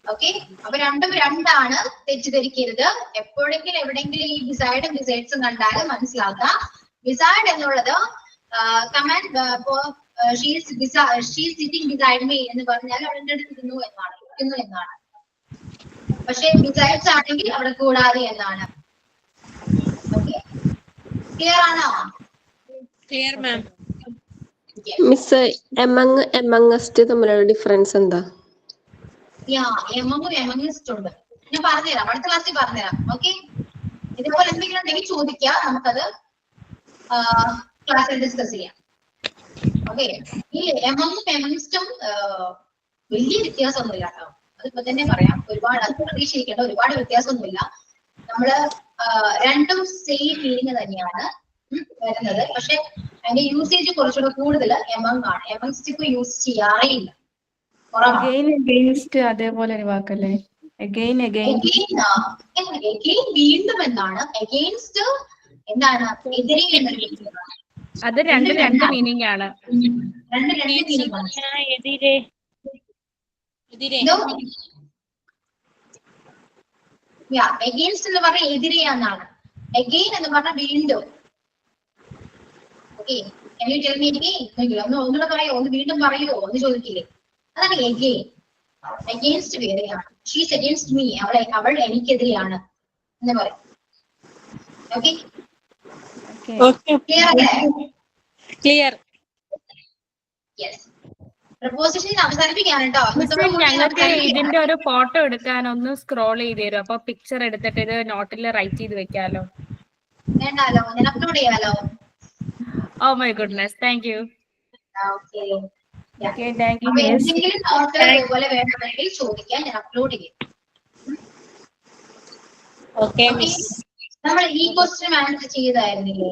ഓക്കെ. അപ്പൊ രണ്ടും രണ്ടാണ്, തെറ്റിദ്ധരിക്കരുത്. എപ്പോഴെങ്കിലും എവിടെയെങ്കിലും ഈ ബിസൈഡും ബിസൈഡ്സും കണ്ടാൽ മനസ്സിലാക്കുക. ബിസൈഡ് എന്നുള്ളത് command she's sitting beside me എന്ന് പറഞ്ഞാൽ അവിടെ എൻ്റെ അടുത്ത് ഇരിക്കുന്നു എന്നാണ്. പക്ഷെ ബിസൈഡ്സ് ആണെങ്കിൽ അവിടെ കൂടാതെ എന്നാണ്. ഓക്കെ, ക്ലിയർ ആണോ? ക്ലിയർ മാം. മിസ് എമംഗസ്റ്റ് തമ്മിലുള്ള ഡിഫറൻസ് എന്താ? എമംഗസ്റ്റ് ഉണ്ട്, ഞാൻ പറഞ്ഞുതരാം, അടുത്ത ക്ലാസ്സിൽ പറഞ്ഞുതരാം. ഓക്കെ, ഇതേപോലെ എന്തെങ്കിലും ഉണ്ടെങ്കിൽ ചോദിക്കുക, നമുക്കത് ക്ലാസ്സിൽ ഡിസ്കസ് ചെയ്യാം. ഓക്കെ, ഈ എമംഗസ്റ്റും വലിയ വ്യത്യാസമൊന്നുമില്ല കേട്ടോ. അതിപ്പോ തന്നെ പറയാം, ഒരുപാട് അത് പ്രതീക്ഷിക്കേണ്ട ഒരുപാട് വ്യത്യാസമൊന്നുമില്ല. നമ്മള് രണ്ടും സെയിം മീനിങ് തന്നെയാണ് വരുന്നത്. പക്ഷെ അതിന്റെ യൂസേജ് കുറച്ചുകൂടെ കൂടുതൽ എമംഗ് ആണ്. എമംഗ്സ്റ്റ് ഇപ്പൊ യൂസ് ചെയ്യാറേ ഇല്ല, അതേപോലെ ഒരു വാക്കല്ലേ വീണ്ടും എന്നാണ്. അഗെയിൻസ്റ്റ് എന്താണ്? എതിരെ എന്നൊരു മീനിങ് ആണ്. അത് രണ്ട് മീനിങ് ആണ്. രണ്ട് മീനിങ് ആണ്. അഗെയിൻസ്റ്റ് എന്ന് പറഞ്ഞാൽ എതിരെയാന്നാണ്. അഗെയിൻ എന്ന് പറഞ്ഞാൽ വീണ്ടും. ഓക്കെ, ഒന്നുകൂടെ പറയോ, ഒന്ന് വീണ്ടും പറയോ ഒന്ന് ചോദിക്കില്ലേ, അതാണ് എഗെയിൻ. അഗെയിൻസ്റ്റ് വേറെയാണ്. ഷീസ് അഗെയിൻസ്റ്റ് മീ, അവൾ എനിക്കെതിരെയാണ് എന്ന് പറയും. ഓക്കെ, ക്ലിയർ അല്ലേ? ക്ലിയർ. യെസ്. പ്രപ്പോസിഷൻ അവസാനിപ്പിക്കാൻ കേട്ടോ. ഞങ്ങൾക്ക് ഇതിന്റെ ഒരു ഫോട്ടോ എടുക്കാൻ ഒന്ന് സ്ക്രോൾ ചെയ്ത് തരും. അപ്പൊ പിക്ചർ എടുത്തിട്ട് ഇത് നോട്ടിൽ റൈറ്റ് ചെയ്ത് വെക്കാലോ. വേണ്ടാലോ, ഞാൻ അപ്ലോഡ് ചെയ്യാലോ. Oh my goodness, thank you. എന്തെങ്കിലും നോട്ട് ഇതുപോലെ വേണമെങ്കിൽ ചോദിക്കാൻ, ഞാൻ അപ്ലോഡ് ചെയ്യും. നമ്മൾ ഈ ക്വസ്റ്റ്യൻ ആൻസർ ചെയ്തായിരുന്നു.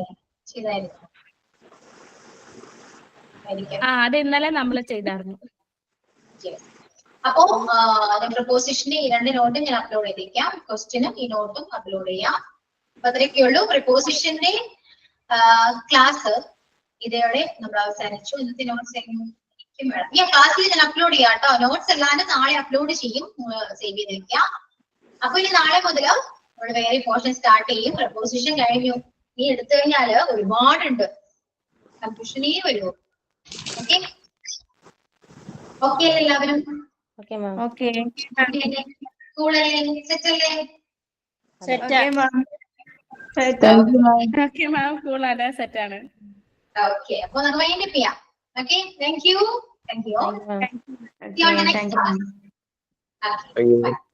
അത് ഇന്നലെ നമ്മൾ ചെയ്തായിരുന്നു. അപ്പോ പ്രപ്പോസിഷന്റെ ഈ രണ്ട് നോട്ടും ഞാൻ അപ്ലോഡ് ചെയ്തേക്കാം. ക്വസ്റ്റ്യനും ഈ നോട്ടും അപ്ലോഡ് ചെയ്യാം. അപ്പൊ അത്രയൊക്കെയുള്ളൂ. പ്രപ്പോസിഷന്റെ ക്ലാസ് ഇതോടെ നമ്മൾ അവസാനിച്ചു. ഇന്നത്തെ നോട്ട്സ് ഈ ക്ലാസ്സിൽ ഞാൻ അപ്ലോഡ് ചെയ്യാം കേട്ടോ. നോട്ട്സ് അല്ലാണ്ട് നാളെ അപ്ലോഡ് ചെയ്യും, സേവ് ചെയ്ത് വെക്കാം. അപ്പൊ ഇനി നാളെ മുതൽ നമ്മൾ വേറെ പോർഷൻ സ്റ്റാർട്ട് ചെയ്യും. പ്രപ്പോസിഷൻ കഴിഞ്ഞു, നീ എടുത്തു കഴിഞ്ഞാല് ഒരുപാടുണ്ട്, കൺഫ്യൂഷനേ വരുമോ. ഓക്കെ ഓക്കെ എല്ലാവരും? സ്കൂളല്ലേ, സെറ്റല്ലേ? സെറ്റാണ്. ഓക്കെ, അപ്പൊ നമുക്ക് വൈൻഡ് അപ്പ് ചെയ്യാം. Okay, thank you. See you on the next class. Okay, bye.